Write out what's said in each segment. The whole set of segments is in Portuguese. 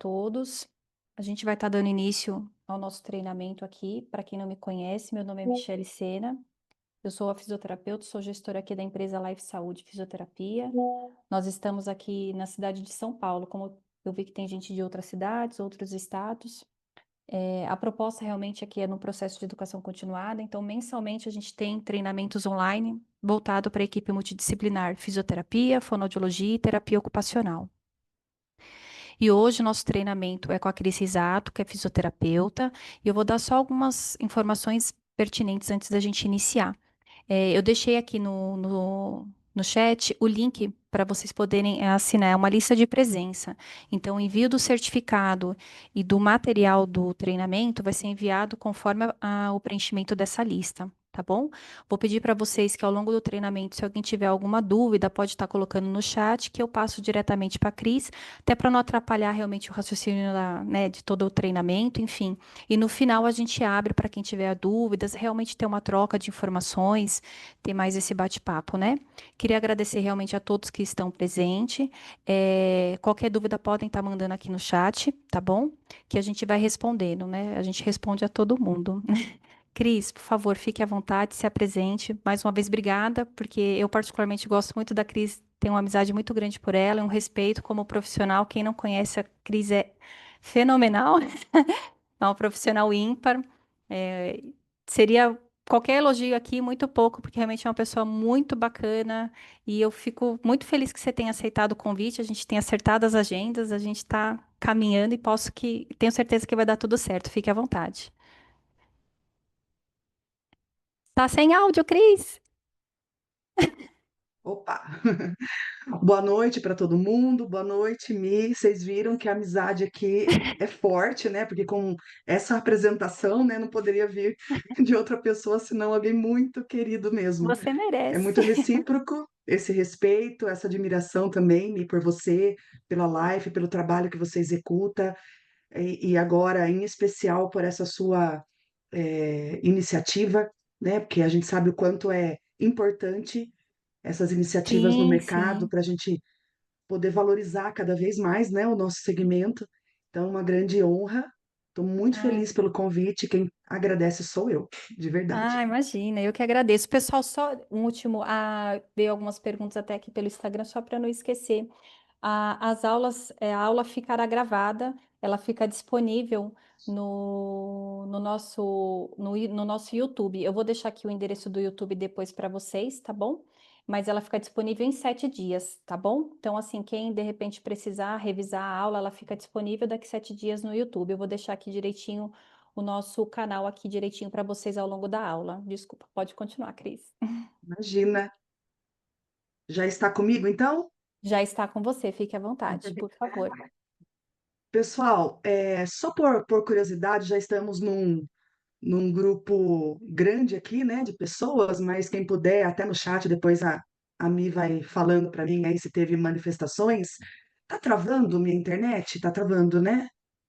todos. A gente vai estar dando início ao nosso treinamento aqui. Para quem não me conhece, meu nome é Michele Sena. Eu sou a fisioterapeuta, sou gestora aqui da empresa Life Saúde Fisioterapia. Nós estamos aqui na cidade de São Paulo. Como eu vi que tem gente de outras cidades, outros estados. A proposta realmente aqui é no processo de educação continuada. Então, mensalmente a gente tem treinamentos online voltado para a equipe multidisciplinar, fisioterapia, fonoaudiologia e terapia ocupacional. E hoje o nosso treinamento é com a Cris Risato, que é fisioterapeuta, e eu vou dar só algumas informações pertinentes antes da gente iniciar. Eu deixei aqui no chat o link para vocês poderem assinar, é uma lista de presença. Então, o envio do certificado e do material do treinamento vai ser enviado conforme o preenchimento dessa lista. Tá bom? Vou pedir para vocês que ao longo do treinamento, se alguém tiver alguma dúvida, pode estar colocando no chat, que eu passo diretamente para a Cris, até para não atrapalhar realmente o raciocínio né, de todo o treinamento, enfim. E no final a gente abre para quem tiver dúvidas, realmente ter uma troca de informações, ter mais esse bate-papo, né? Queria agradecer realmente a todos que estão presentes. Qualquer dúvida podem estar mandando aqui no chat, tá bom? Que a gente vai respondendo, né? A gente responde a todo mundo. Cris, por favor, fique à vontade, se apresente. Mais uma vez, obrigada, porque eu particularmente gosto muito da Cris, tenho uma amizade muito grande por ela, um respeito como profissional. Quem não conhece a Cris é fenomenal, é uma profissional ímpar. É, seria qualquer elogio aqui muito pouco, porque realmente é uma pessoa muito bacana e eu fico muito feliz que você tenha aceitado o convite. A gente tem acertado as agendas, a gente está caminhando e tenho certeza que vai dar tudo certo. Fique à vontade. Tá sem áudio, Cris? Opa! Boa noite para todo mundo, boa noite, Mi. Vocês viram que a amizade aqui é forte, né? Porque com essa apresentação, né, não poderia vir de outra pessoa senão alguém muito querido mesmo. Você É merece. muito recíproco esse respeito, essa admiração também, Mi, por você, pela live, pelo trabalho que você executa, e agora, em especial, por essa sua iniciativa, né? Porque a gente sabe o quanto é importante essas iniciativas no Sim, mercado sim. para a gente poder valorizar cada vez mais, né, o nosso segmento. Então, uma grande honra. Estou muito Ah, feliz pelo convite. Quem agradece sou eu, de verdade. imagina, eu que agradeço. Pessoal, só um último, veio algumas perguntas até aqui pelo Instagram, só para não esquecer. As aulas, a aula ficará gravada, ela fica disponível no nosso YouTube. Eu vou deixar aqui o endereço do YouTube depois para vocês, tá bom? Mas ela fica disponível em 7 dias, tá bom? Então, assim, quem de repente precisar revisar a aula, ela fica disponível daqui 7 dias no YouTube. Eu vou deixar aqui direitinho o nosso canal aqui direitinho para vocês ao longo da aula. Desculpa, pode continuar, Cris. Imagina. Já está comigo, então? Já está com você, fique à vontade, por favor. Pessoal, só por curiosidade, já estamos num grupo grande aqui, né, de pessoas, mas quem puder, até no chat, depois a Mi vai falando para mim aí se teve manifestações. Tá travando minha internet? Tá travando, né?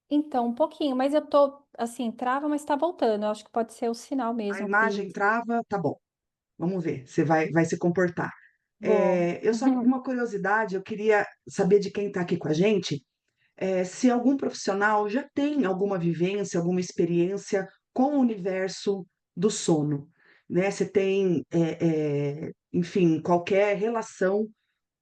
Então, um pouquinho, mas eu tô assim, trava, mas tá voltando. Eu acho que pode ser o sinal A mesmo, imagem Cris. trava, tá bom. Vamos ver, você vai se comportar. Vou. Eu só uma curiosidade, eu queria saber de quem está aqui com a gente, se algum profissional já tem alguma vivência, alguma experiência com o universo do sono, né? Se tem, enfim, qualquer relação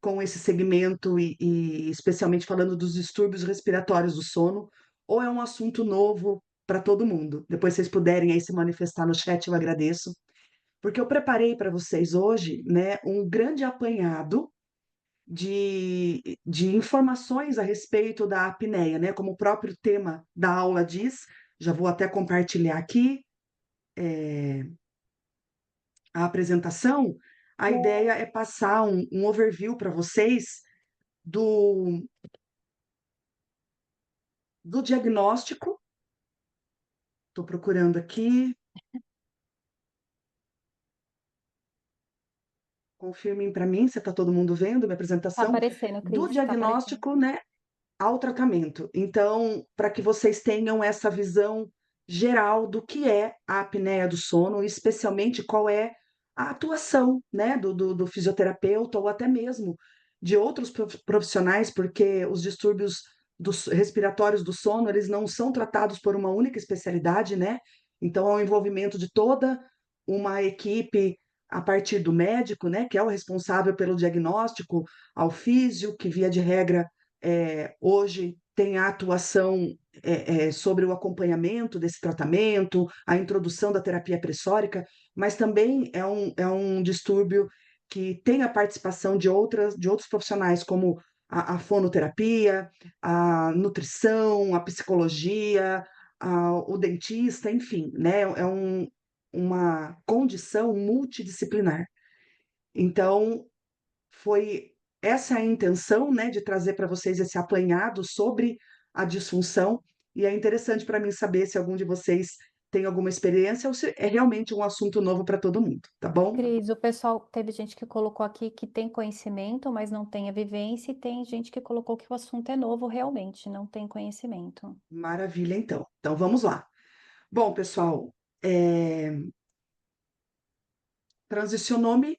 com esse segmento e especialmente falando dos distúrbios respiratórios do sono, ou é um assunto novo para todo mundo? Depois vocês puderem aí se manifestar no chat, eu agradeço. Porque eu preparei para vocês hoje, né, um grande apanhado de informações a respeito da apneia, né, como o próprio tema da aula diz. Já vou até compartilhar aqui a apresentação. A ideia é passar um overview para vocês do, do diagnóstico. Estou procurando aqui, confirmem para mim se está todo mundo vendo minha Tá apresentação, aparecendo, do Cris, tá aparecendo. diagnóstico, né, ao tratamento. Então, para que vocês tenham essa visão geral do que é a apneia do sono, e especialmente qual é a atuação, né, do fisioterapeuta ou até mesmo de outros profissionais, porque os distúrbios respiratórios do sono, eles não são tratados por uma única especialidade, né? Então, há o envolvimento de toda uma equipe a partir do médico, né, que é o responsável pelo diagnóstico, ao físio, que via de regra hoje tem a atuação sobre o acompanhamento desse tratamento, a introdução da terapia pressórica, mas também é um distúrbio que tem a participação de outros profissionais, como a fonoterapia, a nutrição, a psicologia, o dentista, enfim, né? Uma condição multidisciplinar. Então, foi essa a intenção, né, de trazer para vocês esse apanhado sobre a disfunção, e é interessante para mim saber se algum de vocês tem alguma experiência ou se é realmente um assunto novo para todo mundo, tá bom? Cris, o pessoal, teve gente que colocou aqui que tem conhecimento, mas não tem a vivência, e tem gente que colocou que o assunto é novo realmente, não tem conhecimento. Maravilha, então. Então vamos lá. Bom, pessoal, eh, transicionou-me.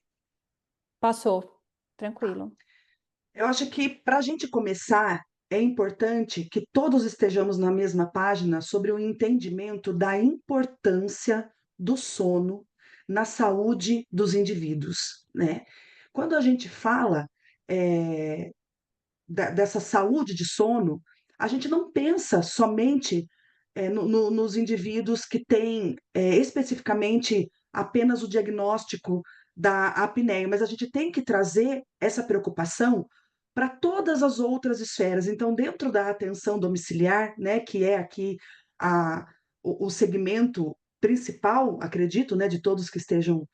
Passou, tranquilo. Eu acho que para a gente começar, é importante que todos estejamos na mesma página sobre o entendimento da importância do sono na saúde dos indivíduos, né? Quando a gente fala eh, dessa saúde de sono, a gente não pensa somente nos indivíduos que têm especificamente apenas o diagnóstico da apneia, mas a gente tem que trazer essa preocupação para todas as outras esferas. Então, dentro da atenção domiciliar, né, que é aqui a, o segmento principal, acredito, né, de todos que estejam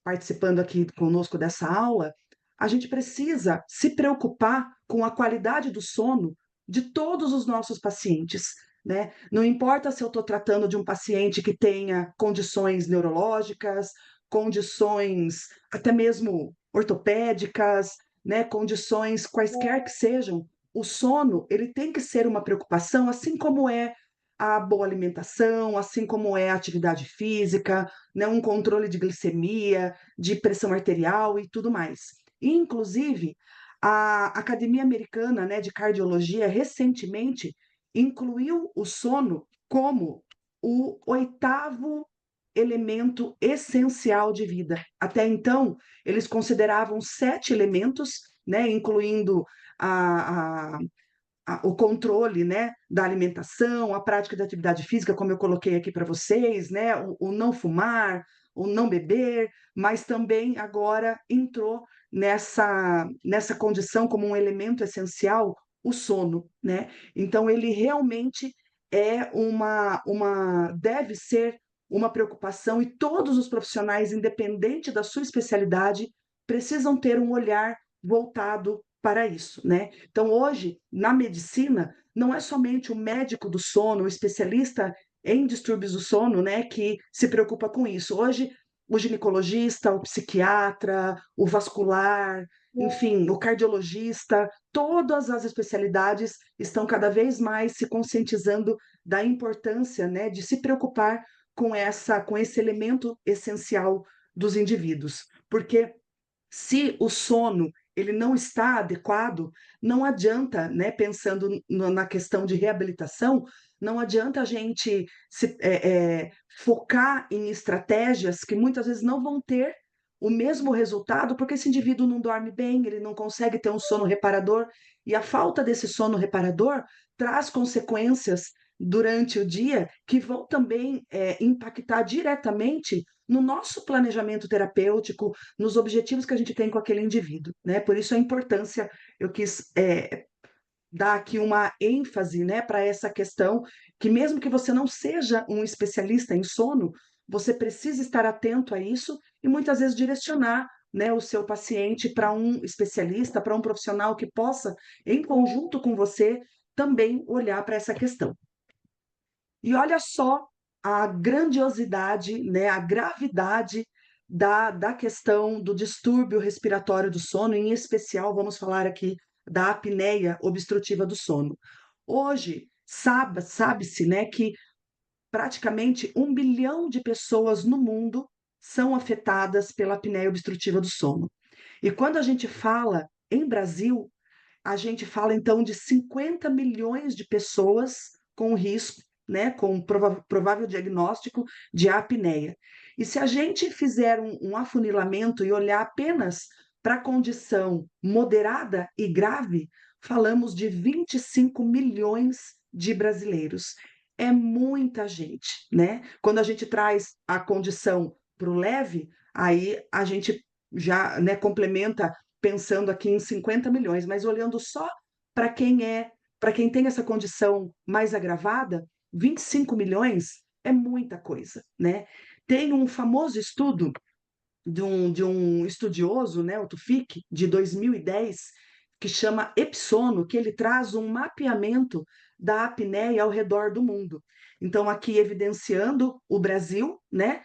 participando aqui conosco dessa aula, a gente precisa se preocupar com a qualidade do sono de todos os nossos pacientes, né? Não importa se eu estou tratando de um paciente que tenha condições neurológicas, condições até mesmo ortopédicas, né? Condições quaisquer que sejam, o sono ele tem que ser uma preocupação, assim como é a boa alimentação, assim como é a atividade física, né, um controle de glicemia, de pressão arterial e tudo mais. E, inclusive, a Academia Americana, né, de Cardiologia recentemente incluiu o sono como o oitavo elemento essencial de vida. Até então, eles consideravam 7 elementos, né, incluindo a, o controle, né, da alimentação, a prática da atividade física, como eu coloquei aqui para vocês, né, o não fumar, o não beber, mas também agora entrou nessa condição como um elemento essencial o sono, né? Então ele realmente é deve ser uma preocupação e todos os profissionais, independente da sua especialidade, precisam ter um olhar voltado para isso, né? Então, hoje, na medicina, não é somente o médico do sono, o especialista em distúrbios do sono, né, que se preocupa com isso. Hoje, o ginecologista, o psiquiatra, o vascular, enfim, o cardiologista, todas as especialidades estão cada vez mais se conscientizando da importância, né, de se preocupar com esse elemento essencial dos indivíduos, porque se o sono ele não está adequado, não adianta, né, pensando na questão de reabilitação, não adianta a gente focar em estratégias que muitas vezes não vão ter o mesmo resultado, porque esse indivíduo não dorme bem, ele não consegue ter um sono reparador, e a falta desse sono reparador traz consequências durante o dia que vão também impactar diretamente no nosso planejamento terapêutico, nos objetivos que a gente tem com aquele indivíduo, né? Por isso a importância, eu quis dar aqui uma ênfase, né, para essa questão, que mesmo que você não seja um especialista em sono, você precisa estar atento a isso e muitas vezes direcionar, né, o seu paciente para um especialista, para um profissional que possa, em conjunto com você, também olhar para essa questão. E olha só a grandiosidade, né, a gravidade da questão do distúrbio respiratório do sono, em especial, vamos falar aqui da apneia obstrutiva do sono. Hoje, sabe-se, né, que praticamente 1 bilhão de pessoas no mundo são afetadas pela apneia obstrutiva do sono. E quando a gente fala em Brasil, a gente fala então de 50 milhões de pessoas com risco, né, com provável diagnóstico de apneia. E se a gente fizer um afunilamento e olhar apenas para a condição moderada e grave, falamos de 25 milhões de brasileiros. É muita gente, né? Quando a gente traz a condição para o leve, aí a gente já, né, complementa pensando aqui em 50 milhões, mas olhando só para para quem tem essa condição mais agravada, 25 milhões é muita coisa, né? Tem um famoso estudo de um estudioso, né, o Tufik, de 2010, que chama Epsono, que ele traz um mapeamento da apneia ao redor do mundo. Então, aqui evidenciando o Brasil, né,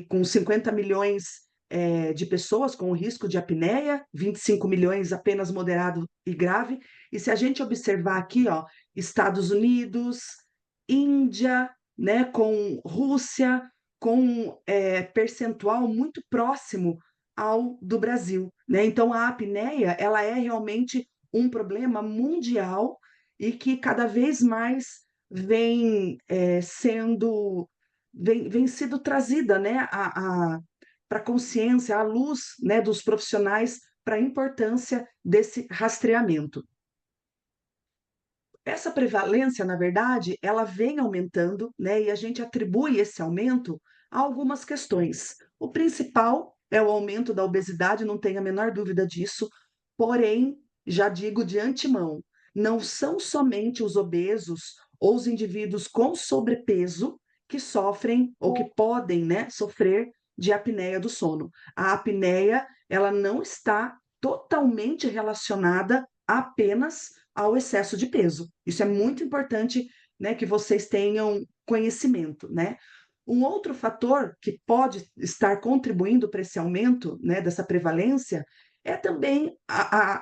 com 50 milhões de pessoas com risco de apneia, 25 milhões apenas moderado e grave. E se a gente observar aqui, ó, Estados Unidos, Índia, né, com Rússia, com percentual muito próximo ao do Brasil, né? Então a apneia ela é realmente um problema mundial e que cada vez mais vem vem sido trazida, né, para a consciência, à luz, né, dos profissionais para a importância desse rastreamento. Essa prevalência, na verdade, ela vem aumentando, né? E a gente atribui esse aumento a algumas questões. O principal é o aumento da obesidade, não tenho a menor dúvida disso. Porém, já digo de antemão, não são somente os obesos ou os indivíduos com sobrepeso que sofrem ou que podem, né, sofrer de apneia do sono. A apneia, ela não está totalmente relacionada apenas ao excesso de peso. Isso é muito importante, né, que vocês tenham conhecimento, né? Um outro fator que pode estar contribuindo para esse aumento, né, dessa prevalência, é também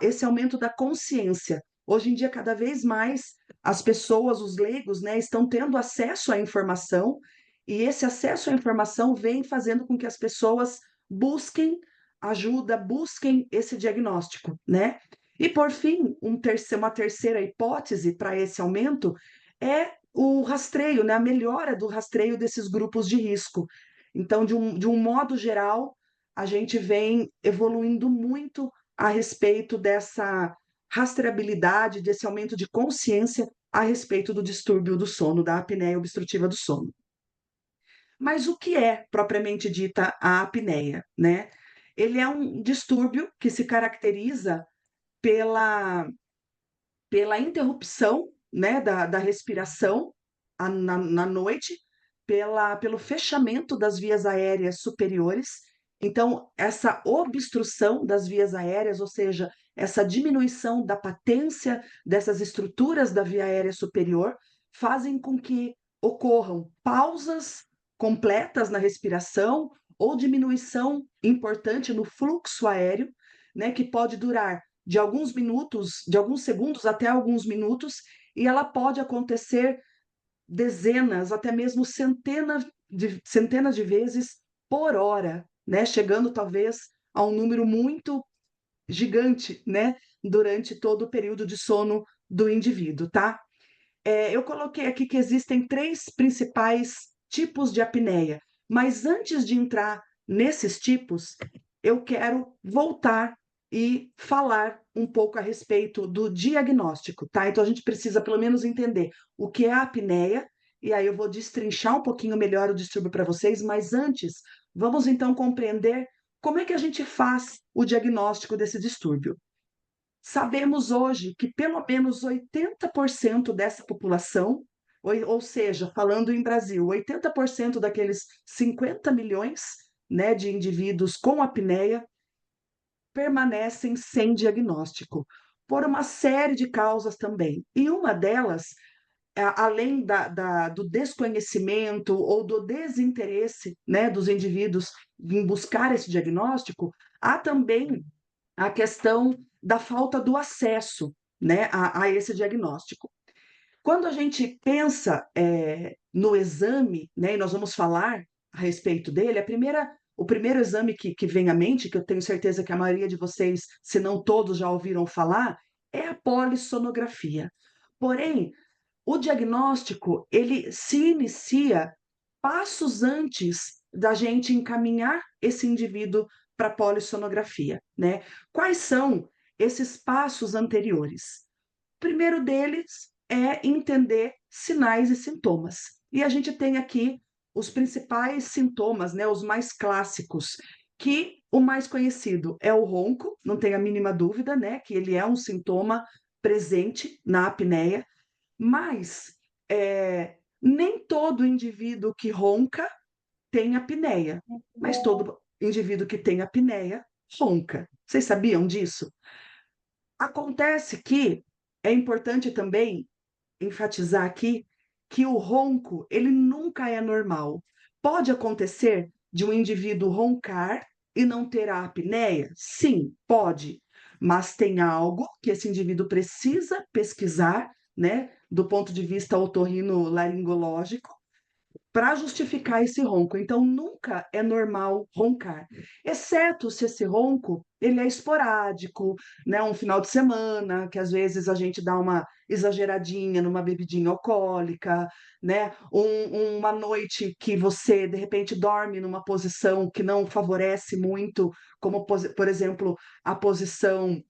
esse aumento da consciência. Hoje em dia, cada vez mais, as pessoas, os leigos, né, estão tendo acesso à informação, e esse acesso à informação vem fazendo com que as pessoas busquem ajuda, busquem esse diagnóstico, né? E, por fim, uma terceira hipótese para esse aumento é o rastreio, né? A melhora do rastreio desses grupos de risco. Então, de um modo geral, a gente vem evoluindo muito a respeito dessa rastreabilidade, desse aumento de consciência a respeito do distúrbio do sono, da apneia obstrutiva do sono. Mas o que é propriamente dita a apneia, né? Ele é um distúrbio que se caracteriza pela, pela interrupção, né, da respiração na noite, pelo fechamento das vias aéreas superiores. Então, essa obstrução das vias aéreas, ou seja, essa diminuição da patência dessas estruturas da via aérea superior, fazem com que ocorram pausas completas na respiração ou diminuição importante no fluxo aéreo, né, que pode durar de alguns minutos, de alguns segundos até alguns minutos, e ela pode acontecer dezenas, até mesmo centenas de vezes por hora, né? Chegando talvez a um número muito gigante, né? Durante todo o período de sono do indivíduo, tá? Eu coloquei aqui que existem três principais tipos de apneia, mas antes de entrar nesses tipos, eu quero voltar e falar um pouco a respeito do diagnóstico, tá? Então a gente precisa pelo menos entender o que é a apneia, e aí eu vou destrinchar um pouquinho melhor o distúrbio para vocês, mas antes, vamos então compreender como é que a gente faz o diagnóstico desse distúrbio. Sabemos hoje que pelo menos 80% dessa população, ou seja, falando em Brasil, 80% daqueles 50 milhões, né, de indivíduos com apneia permanecem sem diagnóstico, por uma série de causas também. E uma delas, além do desconhecimento ou do desinteresse, né, dos indivíduos em buscar esse diagnóstico, há também a questão da falta do acesso, né, a esse diagnóstico. Quando a gente pensa no exame, né, e nós vamos falar a respeito dele, o primeiro exame que vem à mente, que eu tenho certeza que a maioria de vocês, se não todos, já ouviram falar, é a polissonografia. Porém, o diagnóstico, ele se inicia passos antes da gente encaminhar esse indivíduo para a polissonografia, né? Quais são esses passos anteriores? O primeiro deles é entender sinais e sintomas. E a gente tem aqui os principais sintomas, né, os mais clássicos, que o mais conhecido é o ronco, não tem a mínima dúvida, né, que ele é um sintoma presente na apneia, mas nem todo indivíduo que ronca tem apneia, mas todo indivíduo que tem apneia ronca. Vocês sabiam disso? Acontece que é importante também enfatizar aqui que o ronco, ele nunca é normal. Pode acontecer de um indivíduo roncar e não ter a apneia? Sim, pode. Mas tem algo que esse indivíduo precisa pesquisar, né, do ponto de vista otorrinolaringológico, para justificar esse ronco. Então, nunca é normal roncar, exceto se esse ronco ele é esporádico, né? Um final de semana, que às vezes a gente dá uma exageradinha numa bebidinha alcoólica, né? Uma noite que você, de repente, dorme numa posição que não favorece muito, como, por exemplo, a posição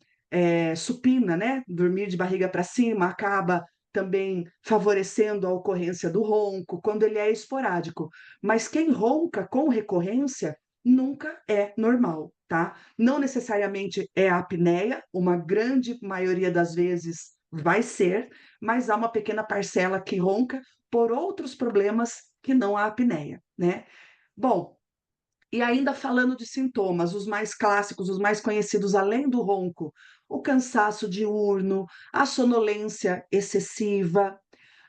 supina, né? Dormir de barriga para cima acaba também favorecendo a ocorrência do ronco, quando ele é esporádico. Mas quem ronca com recorrência nunca é normal, tá? Não necessariamente é a apneia, uma grande maioria das vezes vai ser, mas há uma pequena parcela que ronca por outros problemas que não a apneia, né? Bom, e ainda falando de sintomas, os mais clássicos, os mais conhecidos, além do ronco, o cansaço diurno, a sonolência excessiva.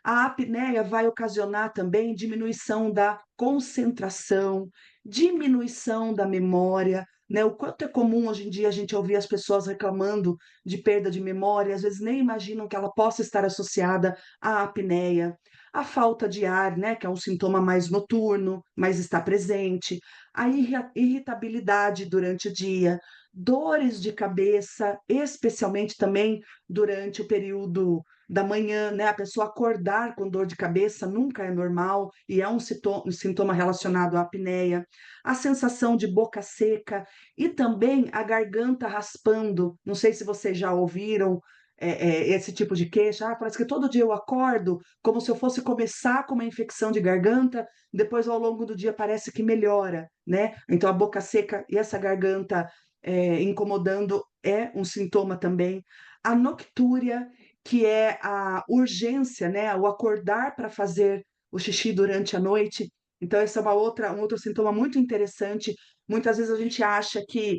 A apneia vai ocasionar também diminuição da concentração, diminuição da memória, né? O quanto é comum hoje em dia a gente ouvir as pessoas reclamando de perda de memória, às vezes nem imaginam que ela possa estar associada à apneia. A falta de ar, né, que é um sintoma mais noturno, mas está presente. A irritabilidade durante o dia, dores de cabeça, especialmente também durante o período da manhã, né? A pessoa acordar com dor de cabeça nunca é normal e é um sintoma relacionado à apneia. A sensação de boca seca e também a garganta raspando. Não sei se vocês já ouviram esse tipo de queixa. Ah, parece que todo dia eu acordo como se eu fosse começar com uma infecção de garganta, depois ao longo do dia parece que melhora, né? Então a boca seca e essa garganta incomodando é um sintoma também. A noctúria, que é a urgência, né? O acordar para fazer o xixi durante a noite. Então, essa é um outro sintoma muito interessante. Muitas vezes a gente acha que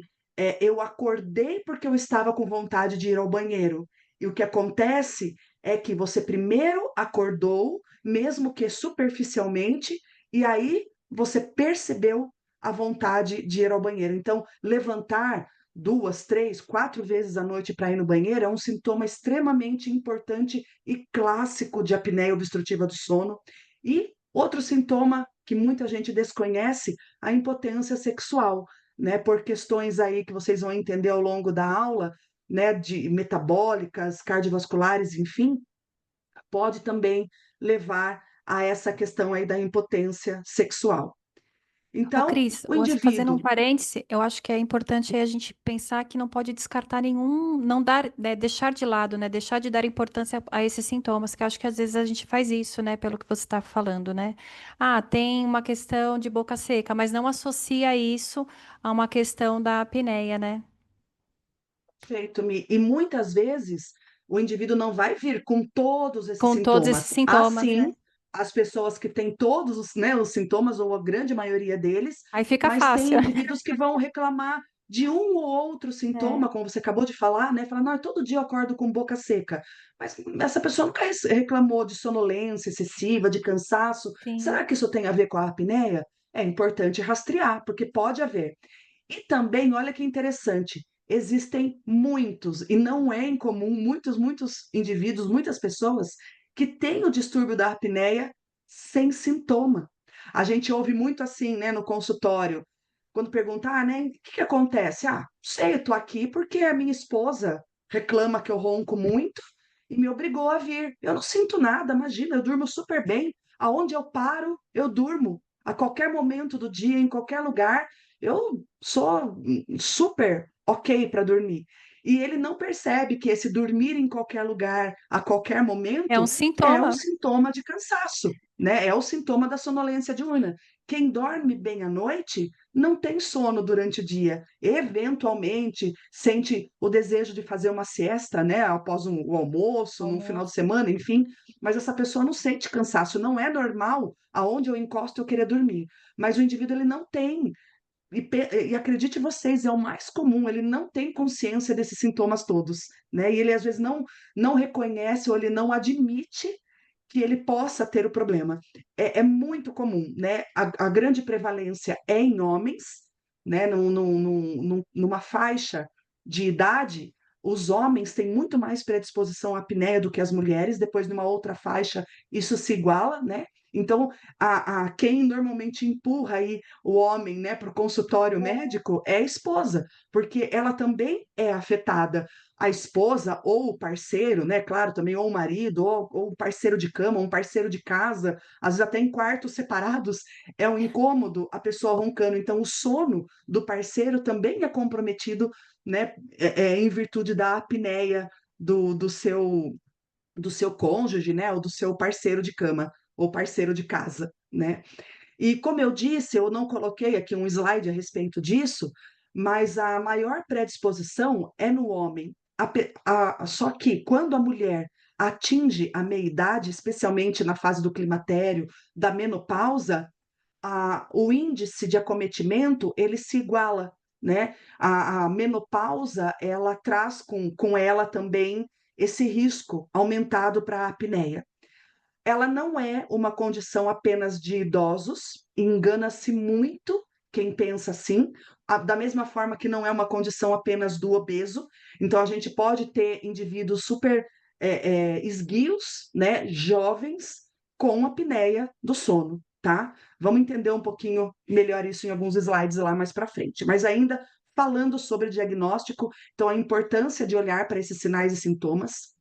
eu acordei porque eu estava com vontade de ir ao banheiro. E o que acontece é que você primeiro acordou, mesmo que superficialmente, e aí você percebeu a vontade de ir ao banheiro. Então, levantar 2, 3, 4 vezes à noite para ir no banheiro é um sintoma extremamente importante e clássico de apneia obstrutiva do sono. E outro sintoma que muita gente desconhece, a impotência sexual, né? Por questões aí que vocês vão entender ao longo da aula, né? De metabólicas, cardiovasculares, enfim, pode também levar a essa questão aí da impotência sexual. Ô, Então, Cris, o você fazendo um indivíduo. parêntese, eu acho que é importante aí a gente pensar que não pode descartar nenhum, não dar, né, deixar de lado, né, deixar de dar importância a esses sintomas, que eu acho que às vezes a gente faz isso, né, pelo que você está falando, né? Ah, tem uma questão de boca seca, mas não associa isso a uma questão da apneia, né? Perfeito, Mi. E muitas vezes o indivíduo não vai vir com todos esses Com todos esses sintomas. sintomas, Assim, né? as pessoas que têm todos os, né, os sintomas, ou a grande maioria deles, Aí fica mas tem fácil. indivíduos que vão reclamar de um ou outro É, sintoma, como você acabou de falar, né? Falar, não, todo dia eu acordo com boca seca. Mas essa pessoa nunca reclamou de sonolência excessiva, de cansaço. sim. Será que isso tem a ver com a apneia? É importante rastrear, porque pode haver. E também, olha que interessante, existem muitos, e não é incomum, muitos indivíduos, muitas pessoas que têm o distúrbio da apneia sem sintoma. A gente ouve muito assim, né, no consultório, quando perguntar, né, o que que acontece? Ah, não sei, eu tô aqui porque a minha esposa reclama que eu ronco muito e me obrigou a vir. Eu não sinto nada, imagina, eu durmo super bem. Aonde eu paro, eu durmo. A qualquer momento do dia, em qualquer lugar, eu sou super ok para dormir. E ele não percebe que esse dormir em qualquer lugar, a qualquer É um momento, é um sintoma. sintoma de cansaço, né? É o sintoma da sonolência diurna. Quem dorme bem à noite não tem sono durante o dia. Eventualmente sente o desejo de fazer uma siesta, né, após o almoço, num final de Almoço. semana, enfim, mas essa pessoa não sente cansaço. Não é normal aonde eu encosto eu querer dormir. Mas o indivíduo ele não tem e acredite vocês, é o mais comum, ele não tem consciência desses sintomas todos, né? E ele às vezes não reconhece ou ele não admite que ele possa ter o problema. É muito comum, né? A grande prevalência é em homens, né? Numa faixa de idade, os homens têm muito mais predisposição à apneia do que as mulheres, depois, numa outra faixa, isso se iguala, né? Então, quem normalmente empurra aí o homem, né, para o consultório médico é a esposa, porque ela também é afetada. A esposa ou o parceiro, né, claro, também, ou o marido, ou o parceiro de cama, um parceiro de casa, às vezes até em quartos separados, é um incômodo a pessoa roncando. Então, o sono do parceiro também é comprometido, né, em virtude da apneia do seu cônjuge, né, ou do seu parceiro de cama, ou parceiro de casa, né? E como eu disse, eu não coloquei aqui um slide a respeito disso, mas a maior predisposição é no homem. Só que quando a mulher atinge a meia-idade, especialmente na fase do climatério, da menopausa, o índice de acometimento ele se iguala, né? A menopausa ela traz com ela também esse risco aumentado para a apneia. Ela não é uma condição apenas de idosos, engana-se muito quem pensa assim, da mesma forma que não é uma condição apenas do obeso. Então, a gente pode ter indivíduos super esguios, né, jovens, com apneia do sono, tá? Vamos entender um pouquinho melhor isso em alguns slides lá mais para frente. Mas ainda falando sobre diagnóstico, então a importância de olhar para esses sinais e sintomas.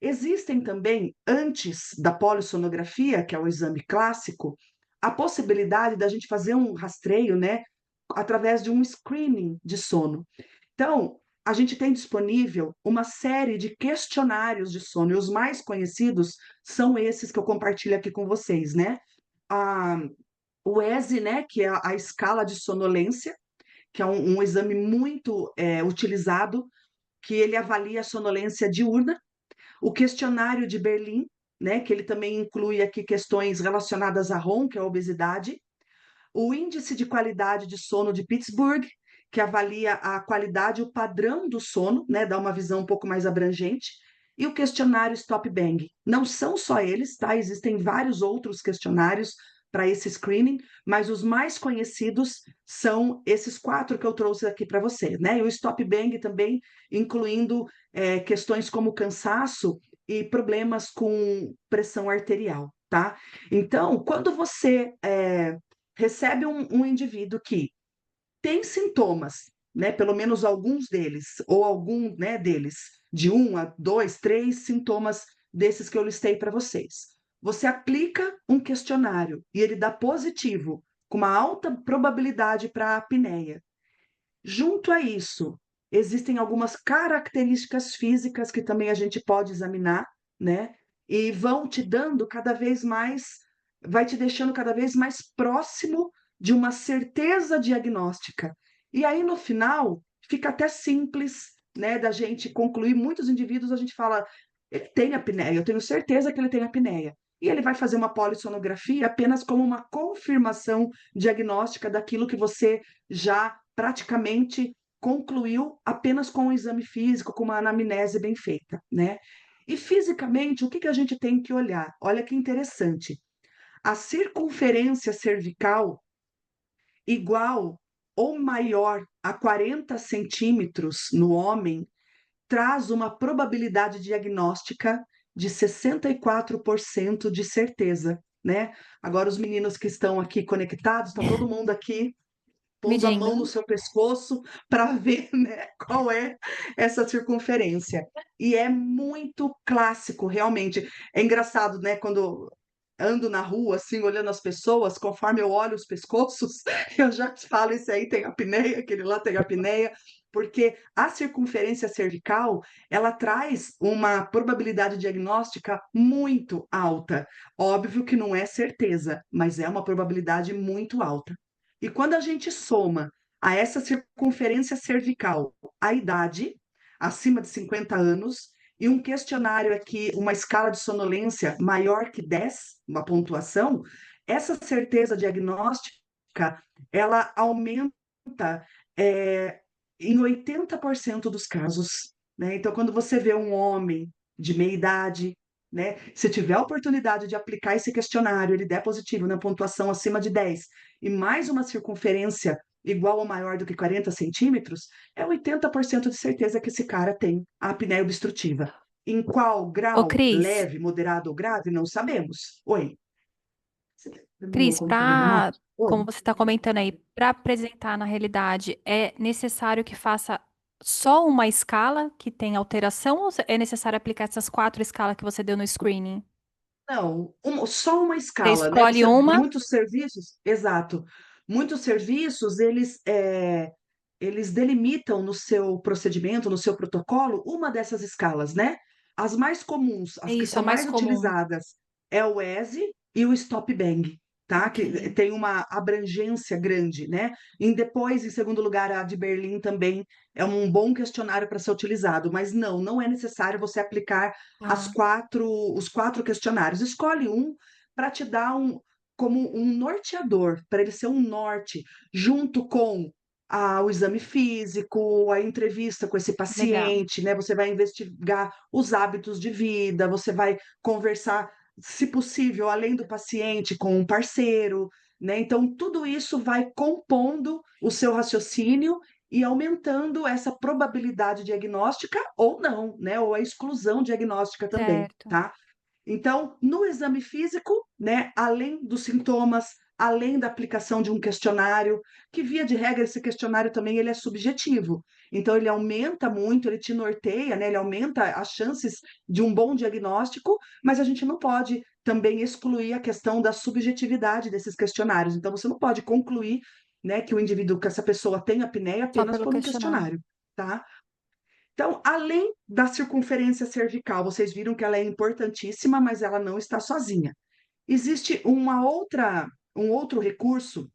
Existem também, antes da polissonografia, que é o exame clássico, a possibilidade da gente fazer um rastreio, né, através de um screening de sono. Então, a gente tem disponível uma série de questionários de sono, e os mais conhecidos são esses que eu compartilho aqui com vocês, né? A, o ESE, né, que é a escala de sonolência, que é um exame muito utilizado, que ele avalia a sonolência diurna, o questionário de Berlim, né, que ele também inclui aqui questões relacionadas à ronca, que é a obesidade, o índice de qualidade de sono de Pittsburgh, que avalia a qualidade e o padrão do sono, né, dá uma visão um pouco mais abrangente, e o questionário Stop Bang. Não são só eles, tá? Existem vários outros questionários para esse screening, mas os mais conhecidos são esses 4 que eu trouxe aqui para você, né? E o Stop Bang também, incluindo questões como cansaço e problemas com pressão arterial, tá? Então, quando você recebe um indivíduo que tem sintomas, né, pelo menos alguns deles, ou algum, né, deles, de 1 a 2, 3 sintomas desses que eu listei para vocês. Você aplica um questionário e ele dá positivo, com uma alta probabilidade para a apneia. Junto a isso, existem algumas características físicas que também a gente pode examinar, né? E vão te dando cada vez mais, vai te deixando cada vez mais próximo de uma certeza diagnóstica. E aí, no final, fica até simples, né, da gente concluir. Muitos indivíduos a gente fala, ele tem apneia, eu tenho certeza que ele tem apneia. E ele vai fazer uma polissonografia apenas como uma confirmação diagnóstica daquilo que você já praticamente concluiu apenas com o exame físico, com uma anamnese bem feita, né? E fisicamente, o que que a gente tem que olhar? Olha que interessante. A circunferência cervical igual ou maior a 40 centímetros no homem traz uma probabilidade diagnóstica de 64% de certeza, né? Agora, os meninos que estão aqui conectados, está todo mundo aqui pondo a Medindo. mão no seu pescoço para ver, né, qual é essa circunferência. E é muito clássico, realmente. É engraçado, né, quando ando na rua, assim, olhando as pessoas, conforme eu olho os pescoços, eu já te falo, esse aí tem apneia, aquele lá tem apneia, porque a circunferência cervical, ela traz uma probabilidade diagnóstica muito alta. Óbvio que não é certeza, mas é uma probabilidade muito alta. E quando a gente soma a essa circunferência cervical a idade, acima de 50 anos, e um questionário aqui, uma escala de sonolência maior que 10, uma pontuação, essa certeza diagnóstica, ela aumenta é, em 80% dos casos, né? Então, quando você vê um homem de meia idade, né, se tiver a oportunidade de aplicar esse questionário, ele der positivo na pontuação acima de 10 e mais uma circunferência igual ou maior do que 40 centímetros, é 80% de certeza que esse cara tem a apneia obstrutiva. Em qual Ô, grau? Cris, Leve, moderado ou grave? Não sabemos. Oi. Você terminou Cris, como problema? Oi. como você está comentando aí, para apresentar na realidade, é necessário que faça só uma escala que tem alteração ou é necessário aplicar essas 4 escalas que você deu no screening? Não, só uma Você escala, né? escolhe uma, Muitos serviços, exato. Muitos serviços, eles delimitam no seu procedimento, no seu protocolo, uma dessas escalas, né? As mais comuns, é as que isso, a são mais mais comum. utilizadas, é o ESE e o Stop Bang, tá? Ok, Que tem uma abrangência grande, né? E depois, em segundo lugar, a de Berlim também é um bom questionário para ser utilizado, mas não é necessário você aplicar tá, os 4 questionários. Escolhe um para te dar como um norteador, para ele ser um norte, junto com o exame físico, a entrevista com esse legal, paciente, né? Você vai investigar os hábitos de vida, você vai conversar, se possível, além do paciente, com um parceiro, né? Então, tudo isso vai compondo o seu raciocínio e aumentando essa probabilidade diagnóstica ou não, né? Ou a exclusão diagnóstica também, certo. tá? Então, no exame físico, né, além dos sintomas, além da aplicação de um questionário, que via de regra esse questionário também ele é subjetivo. Então ele aumenta muito, ele te norteia, né, ele aumenta as chances de um bom diagnóstico, mas a gente não pode também excluir a questão da subjetividade desses questionários. Então você não pode concluir, né, que o indivíduo, que essa pessoa tem apneia Só apenas pelo por um questionário. questionário, tá? Então, além da circunferência cervical, vocês viram que ela é importantíssima, mas ela não está sozinha. Existe um outro recurso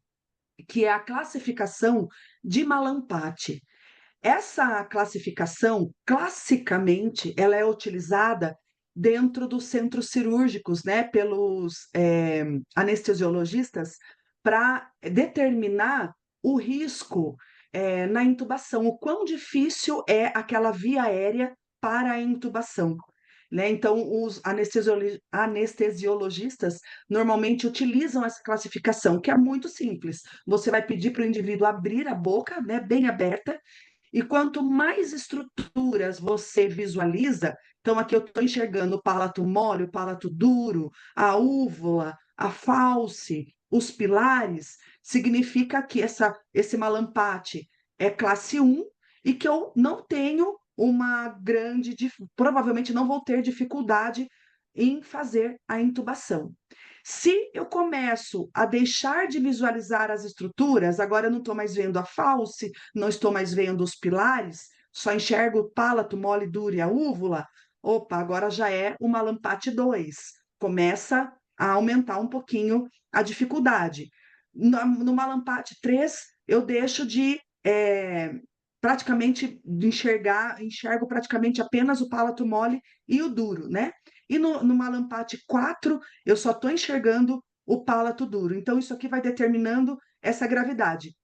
que é a classificação de Malampati. Essa classificação, classicamente, ela é utilizada dentro dos centros cirúrgicos, né, pelos anestesiologistas, para determinar o risco na intubação, o quão difícil é aquela via aérea para a intubação. Né? Então, os anestesiologistas normalmente utilizam essa classificação, que é muito simples. Você vai pedir para o indivíduo abrir a boca, né, bem aberta, e quanto mais estruturas você visualiza, então aqui eu estou enxergando o palato mole, o palato duro, a úvula, a falce, os pilares, significa que esse malampate é classe 1 e que eu não tenho provavelmente não vou ter dificuldade em fazer a intubação. Se eu começo a deixar de visualizar as estruturas, agora eu não estou mais vendo a falce, não estou mais vendo os pilares, só enxergo o palato mole duro e a úvula. Opa, agora já é uma lampate 2. Começa a aumentar um pouquinho a dificuldade. Numa lampate 3, eu deixo de praticamente de enxergo praticamente apenas o palato mole e o duro, né? E numa lampate 4, eu só estou enxergando o palato duro. Então, isso aqui vai determinando essa gravidade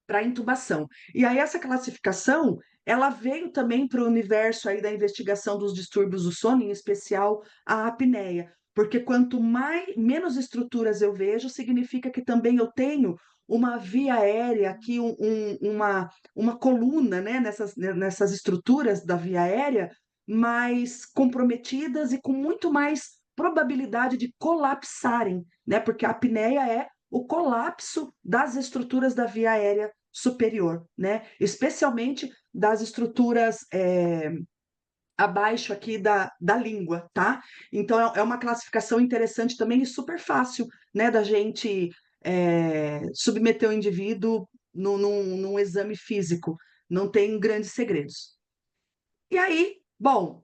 para intubação. E aí essa classificação, ela veio também para o universo aí da investigação dos distúrbios do sono, em especial a apneia, porque quanto menos estruturas eu vejo, significa que também eu tenho uma via aérea aqui, uma coluna, né, nessas estruturas da via aérea mais comprometidas e com muito mais probabilidade de colapsarem, né? Porque a apneia é o colapso das estruturas da via aérea superior, né? Especialmente das estruturas abaixo aqui da língua, tá? Então é uma classificação interessante também e super fácil, né, da gente submeter o indivíduo num exame físico. Não tem grandes segredos. E aí, bom,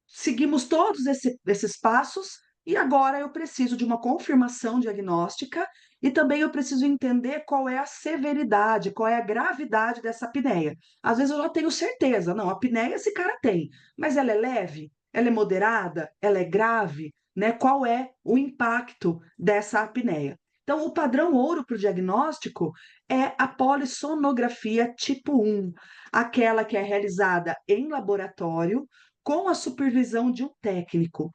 seguimos todos esses passos e agora eu preciso de uma confirmação diagnóstica e também eu preciso entender qual é a severidade, qual é a gravidade dessa apneia. Às vezes eu já tenho certeza, não, a apneia esse cara tem, mas ela é leve, ela é moderada, ela é grave, né? Qual é o impacto dessa apneia? Então, o padrão ouro para o diagnóstico é a polissonografia tipo 1, aquela que é realizada em laboratório com a supervisão de um técnico.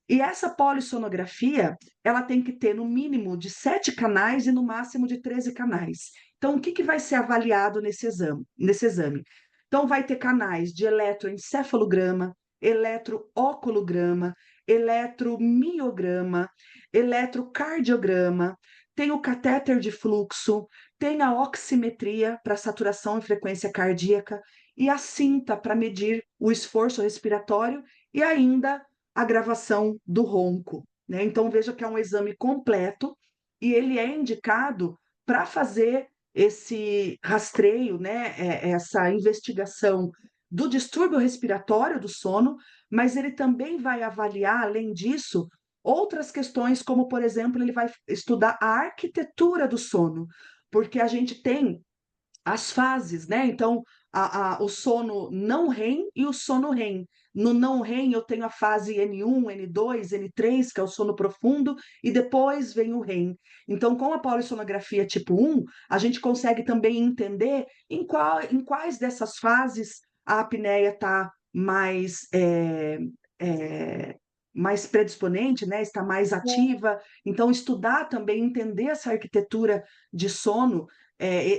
E essa polissonografia, ela tem que ter no mínimo de 7 canais e no máximo de 13 canais. Então, o que, que vai ser avaliado nesse exame? Então, vai ter canais de eletroencefalograma, eletrooculograma, eletromiograma, eletrocardiograma, tem o catéter de fluxo, tem a oximetria para saturação e frequência cardíaca e a cinta para medir o esforço respiratório e ainda a gravação do ronco, né? Então veja que é um exame completo e ele é indicado para fazer esse rastreio, né? Essa investigação do distúrbio respiratório do sono, mas ele também vai avaliar, além disso, outras questões, como, por exemplo, ele vai estudar a arquitetura do sono, porque a gente tem as fases, né? Então, o sono não REM e o sono REM. No não REM, eu tenho a fase N1, N2, N3, que é o sono profundo, e depois vem o REM. Então, com a polissonografia tipo 1, a gente consegue também entender em quais dessas fases a apneia está mais predisponente, né? Está mais ativa. Então, estudar também, entender essa arquitetura de sono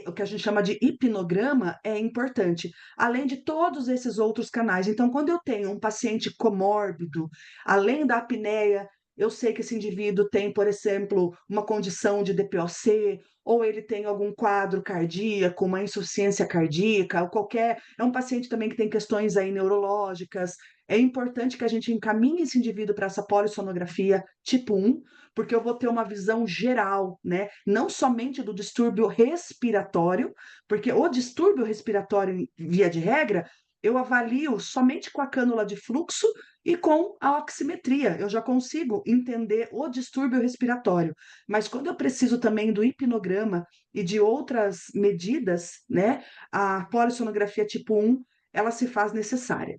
o que a gente chama de hipnograma é importante, além de todos esses outros canais. Então, quando eu tenho um paciente comórbido, além da apneia, eu sei que esse indivíduo tem, por exemplo, uma condição de DPOC, ou ele tem algum quadro cardíaco, uma insuficiência cardíaca, ou qualquer. É um paciente também que tem questões aí neurológicas. É importante que a gente encaminhe esse indivíduo para essa polissonografia tipo 1, porque eu vou ter uma visão geral, né? Não somente do distúrbio respiratório, porque o distúrbio respiratório, via de regra, eu avalio somente com a cânula de fluxo e com a oximetria. Eu já consigo entender o distúrbio respiratório. Mas quando eu preciso também do hipnograma e de outras medidas, né? A polissonografia tipo 1, ela se faz necessária.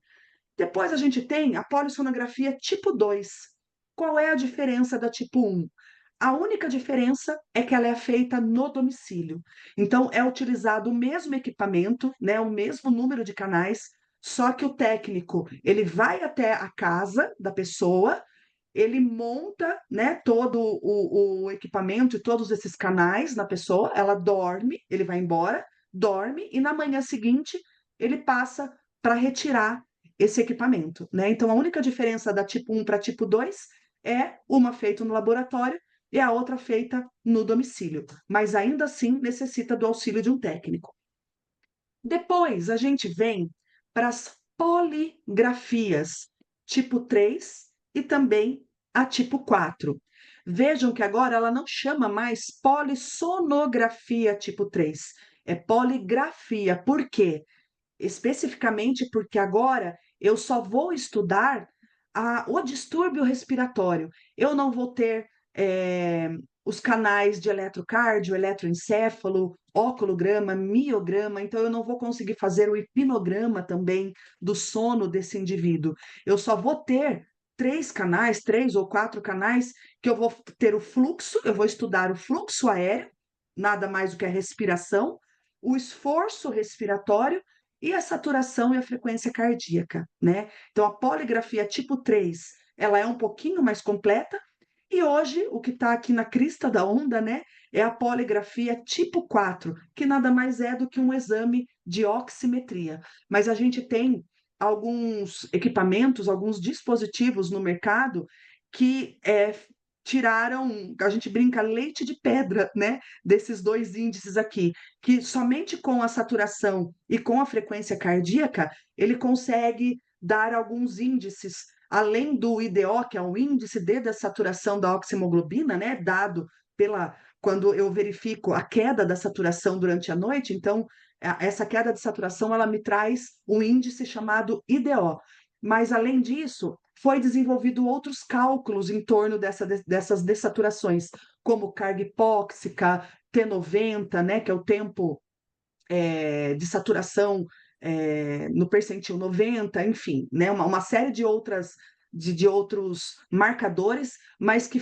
Depois a gente tem a polissonografia tipo 2. Qual é a diferença da tipo 1? A única diferença é que ela é feita no domicílio. Então, é utilizado o mesmo equipamento, né, o mesmo número de canais, só que o técnico, ele vai até a casa da pessoa, ele monta, né, todo o equipamento e todos esses canais na pessoa, ela dorme, ele vai embora, dorme, e na manhã seguinte ele passa para retirar esse equipamento, né? Então, a única diferença da tipo 1 para tipo 2 é uma feita no laboratório e a outra feita no domicílio, mas ainda assim necessita do auxílio de um técnico. Depois a gente vem para as poligrafias tipo 3 e também a tipo 4. Vejam que agora ela não chama mais polissonografia tipo 3, é poligrafia. Por quê? Especificamente porque agora eu só vou estudar o distúrbio respiratório. Eu não vou ter os canais de eletrocardio, eletroencefalo, oculograma, miograma, então eu não vou conseguir fazer o hipnograma também do sono desse indivíduo. Eu só vou ter 3 canais, 3 ou 4 canais, que eu vou ter o fluxo, eu vou estudar o fluxo aéreo, nada mais do que a respiração, o esforço respiratório e a saturação e a frequência cardíaca, né? Então, a poligrafia tipo 3, ela é um pouquinho mais completa, e hoje, o que está aqui na crista da onda, né, é a poligrafia tipo 4, que nada mais é do que um exame de oximetria. Mas a gente tem alguns equipamentos, alguns dispositivos no mercado que tiraram, a gente brinca, leite de pedra, né, desses dois índices aqui, que somente com a saturação e com a frequência cardíaca ele consegue dar alguns índices, além do IDO, que é o índice de dessaturação da oxihemoglobina, né, dado pela quando eu verifico a queda da saturação durante a noite, então essa queda de saturação ela me traz um índice chamado IDO. Mas além disso, foi desenvolvido outros cálculos em torno dessas dessaturações, como carga hipóxica, T90, né, que é o tempo de saturação no percentil 90, enfim, né, uma série de outros marcadores, mas que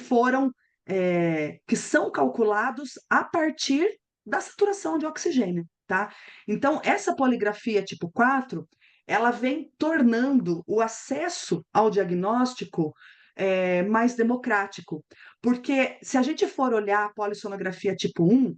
são calculados a partir da saturação de oxigênio, tá? Então, essa poligrafia tipo 4, ela vem tornando o acesso ao diagnóstico mais democrático, porque se a gente for olhar a polissonografia tipo 1,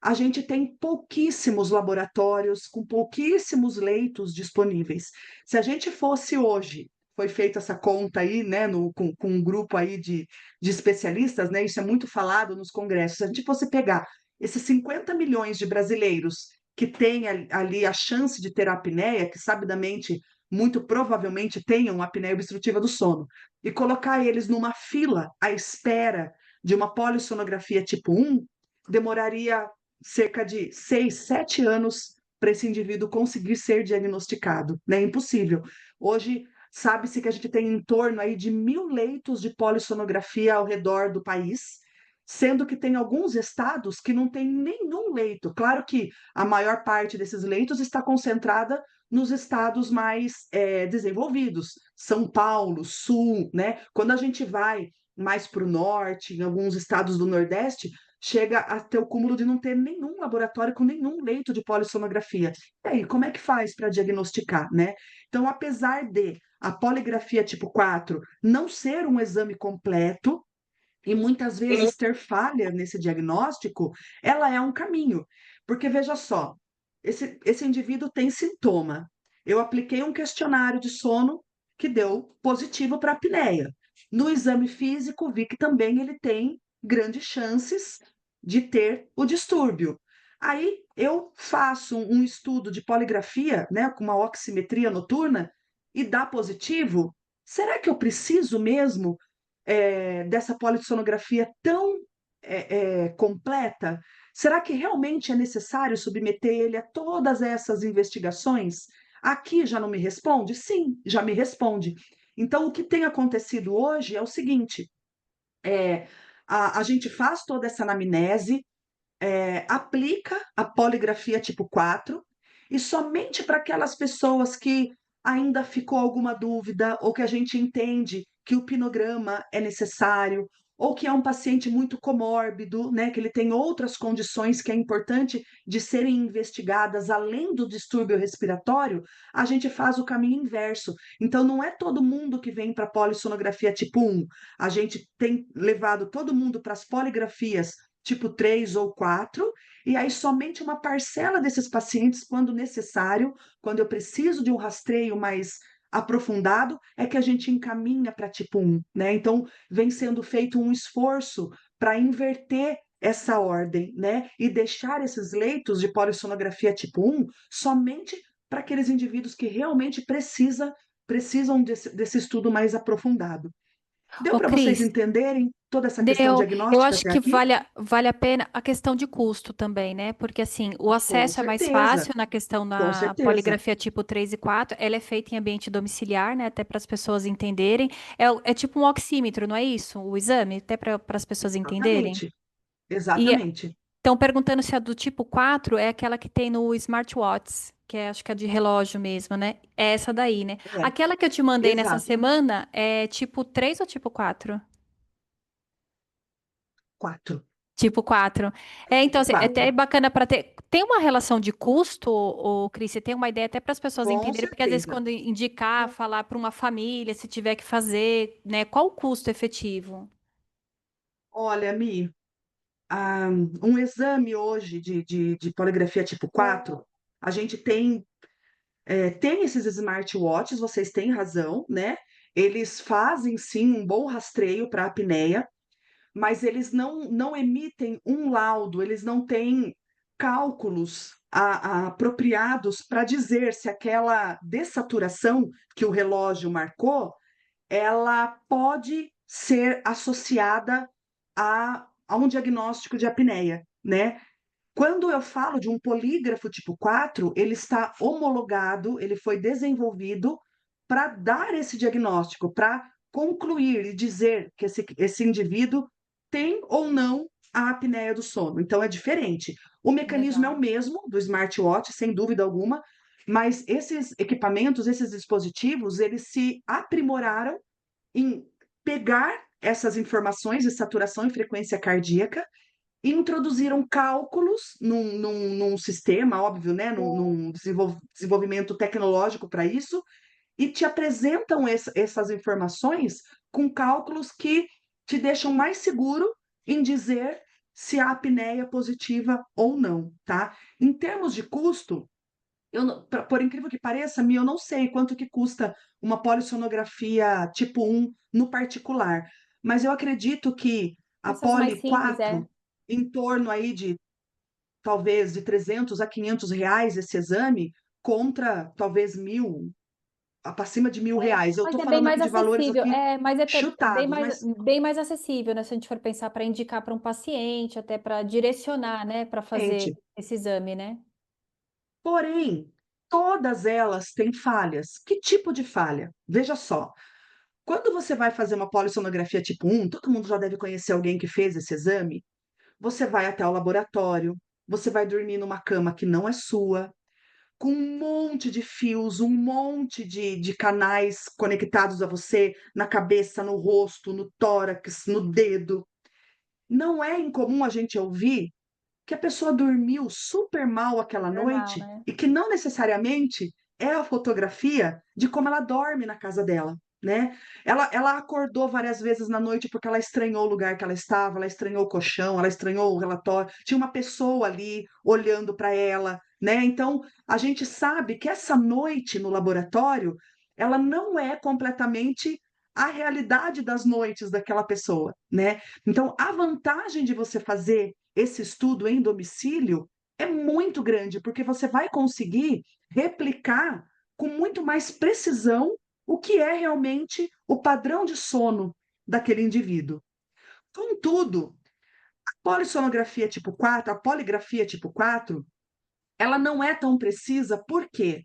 a gente tem pouquíssimos laboratórios com pouquíssimos leitos disponíveis. Se a gente fosse hoje, foi feita essa conta aí, né, com um grupo aí de especialistas, né, isso é muito falado nos congressos, se a gente fosse pegar esses 50 milhões de brasileiros que têm ali a chance de ter a apneia, que sabidamente, muito provavelmente tenham apneia obstrutiva do sono, e colocar eles numa fila à espera de uma polissonografia tipo 1, demoraria cerca de 6, 7 anos para esse indivíduo conseguir ser diagnosticado, né? Impossível. Hoje, sabe-se que a gente tem em torno aí de 1.000 leitos de polissonografia ao redor do país, sendo que tem alguns estados que não tem nenhum leito. Claro que a maior parte desses leitos está concentrada nos estados mais desenvolvidos, São Paulo, Sul, né? Quando a gente vai mais para o norte, em alguns estados do Nordeste, chega a ter o cúmulo de não ter nenhum laboratório com nenhum leito de polissonografia. E aí, como é que faz para diagnosticar, né? Então, apesar de a poligrafia tipo 4 não ser um exame completo e muitas vezes ter falha nesse diagnóstico, ela é um caminho. Porque veja só, esse indivíduo tem sintoma. Eu apliquei um questionário de sono que deu positivo para apneia. No exame físico, vi que também ele tem grandes chances de ter o distúrbio. Aí eu faço um estudo de poligrafia, né, com uma oximetria noturna, e dá positivo. Será que eu preciso mesmo dessa polissonografia tão completa? Será que realmente é necessário submeter ele a todas essas investigações? Aqui já não me responde? Sim, já me responde. Então, o que tem acontecido hoje é o seguinte: é, a gente faz toda essa anamnese, aplica a poligrafia tipo 4 e somente para aquelas pessoas que ainda ficou alguma dúvida ou que a gente entende que o pinograma é necessário ou que é um paciente muito comórbido, né, que ele tem outras condições que é importante de serem investigadas além do distúrbio respiratório, a gente faz o caminho inverso. Então não é todo mundo que vem para a polissonografia tipo 1. A gente tem levado todo mundo para as poligrafias tipo 3 ou 4, e aí somente uma parcela desses pacientes, quando necessário, quando eu preciso de um rastreio mais aprofundado, é que a gente encaminha para tipo 1, né? Então, vem sendo feito um esforço para inverter essa ordem, né? E deixar esses leitos de polissonografia tipo 1 somente para aqueles indivíduos que realmente precisam desse estudo mais aprofundado. Deu Ô, para vocês Cris, entenderem toda essa questão eu diagnóstica acho até que aqui? vale a pena a questão de custo também, né? Porque assim, o Com acesso é mais certeza, fácil na questão com da certeza. poligrafia tipo 3 e 4. Ela é feita em ambiente domiciliar, né? Até para as pessoas entenderem. É tipo um oxímetro, não é isso? O exame, até para as pessoas entenderem. Exatamente, E exatamente. estão perguntando se a do tipo 4 é aquela que tem no smartwatch, que é acho que é de relógio mesmo, né? É essa daí, né? É, Aquela que eu te mandei nessa exato. semana é tipo 3 ou tipo 4? 4, Tipo 4. É, então, assim, é até 4. bacana para ter. Tem uma relação de custo, ô, Cris? Você tem uma ideia até para as pessoas Com entenderem, porque às vezes certeza. quando indicar, falar para uma família, se tiver que fazer, né? Qual o custo efetivo? Olha, Mi, um exame hoje de poligrafia tipo 4, a gente tem esses smartwatches, vocês têm razão, né? Eles fazem sim um bom rastreio para a apneia, mas eles não emitem um laudo, eles não têm cálculos apropriados para dizer se aquela dessaturação que o relógio marcou, ela pode ser associada a um diagnóstico de apneia, né? Quando eu falo de um polígrafo tipo 4, ele está homologado, ele foi desenvolvido para dar esse diagnóstico, para concluir e dizer que esse indivíduo tem ou não a apneia do sono. Então é diferente. O mecanismo é o Legal. mesmo do smartwatch, sem dúvida alguma, mas esses equipamentos, esses dispositivos, eles se aprimoraram em pegar essas informações de saturação e frequência cardíaca e introduziram cálculos num sistema, óbvio, né? Num desenvolvimento tecnológico para isso, e te apresentam essas informações com cálculos que te deixam mais seguro em dizer se a apneia é positiva ou não, tá? Em termos de custo, por incrível que pareça, Mi, eu não sei quanto que custa uma polissonografia tipo 1 no particular, mas eu acredito que a Essas mais Poli simples, é. 4, em torno aí de talvez de 300 a 500 reais esse exame, contra talvez 1.000, para cima de 1.000 reais. Eu Mas estou é bem falando aqui mais de valores acessível. aqui Mas é chutados, mas bem mais acessível, né? Se a gente for pensar para indicar para um paciente, até para direcionar, né, para fazer gente, esse exame, né? porém, todas elas têm falhas. Que tipo de falha? Veja só, quando você vai fazer uma polissonografia tipo 1, todo mundo já deve conhecer alguém que fez esse exame. Você vai até o laboratório, você vai dormir numa cama que não é sua, com um monte de fios, um monte de canais conectados a você, na cabeça, no rosto, no tórax, no dedo. Não é incomum a gente ouvir que a pessoa dormiu super mal aquela Normal, noite né? e que não necessariamente é a fotografia de como ela dorme na casa dela, né? Ela acordou várias vezes na noite porque ela estranhou o lugar que ela estava, ela estranhou o colchão, ela estranhou o relatório, tinha uma pessoa ali olhando para ela, né? Então, a gente sabe que essa noite no laboratório, ela não é completamente a realidade das noites daquela pessoa, né? Então, a vantagem de você fazer esse estudo em domicílio é muito grande, porque você vai conseguir replicar com muito mais precisão o que é realmente o padrão de sono daquele indivíduo. Contudo, a polissonografia tipo 4, a poligrafia tipo 4, ela não é tão precisa, por quê?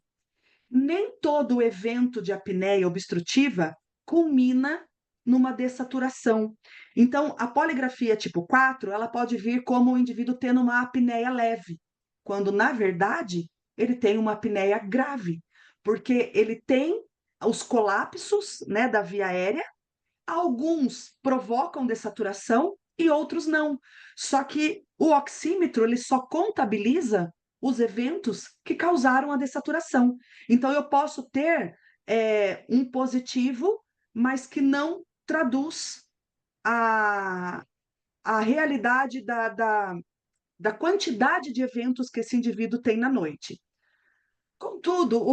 Nem todo evento de apneia obstrutiva culmina numa dessaturação. Então, a poligrafia tipo 4, ela pode vir como o indivíduo tendo uma apneia leve, quando, na verdade, ele tem uma apneia grave, porque ele tem os colapsos, né, da via aérea, alguns provocam dessaturação e outros não. Só que o oxímetro ele só contabiliza os eventos que causaram a dessaturação. Então eu posso ter um positivo, mas que não traduz a, a realidade da quantidade de eventos que esse indivíduo tem na noite. Contudo,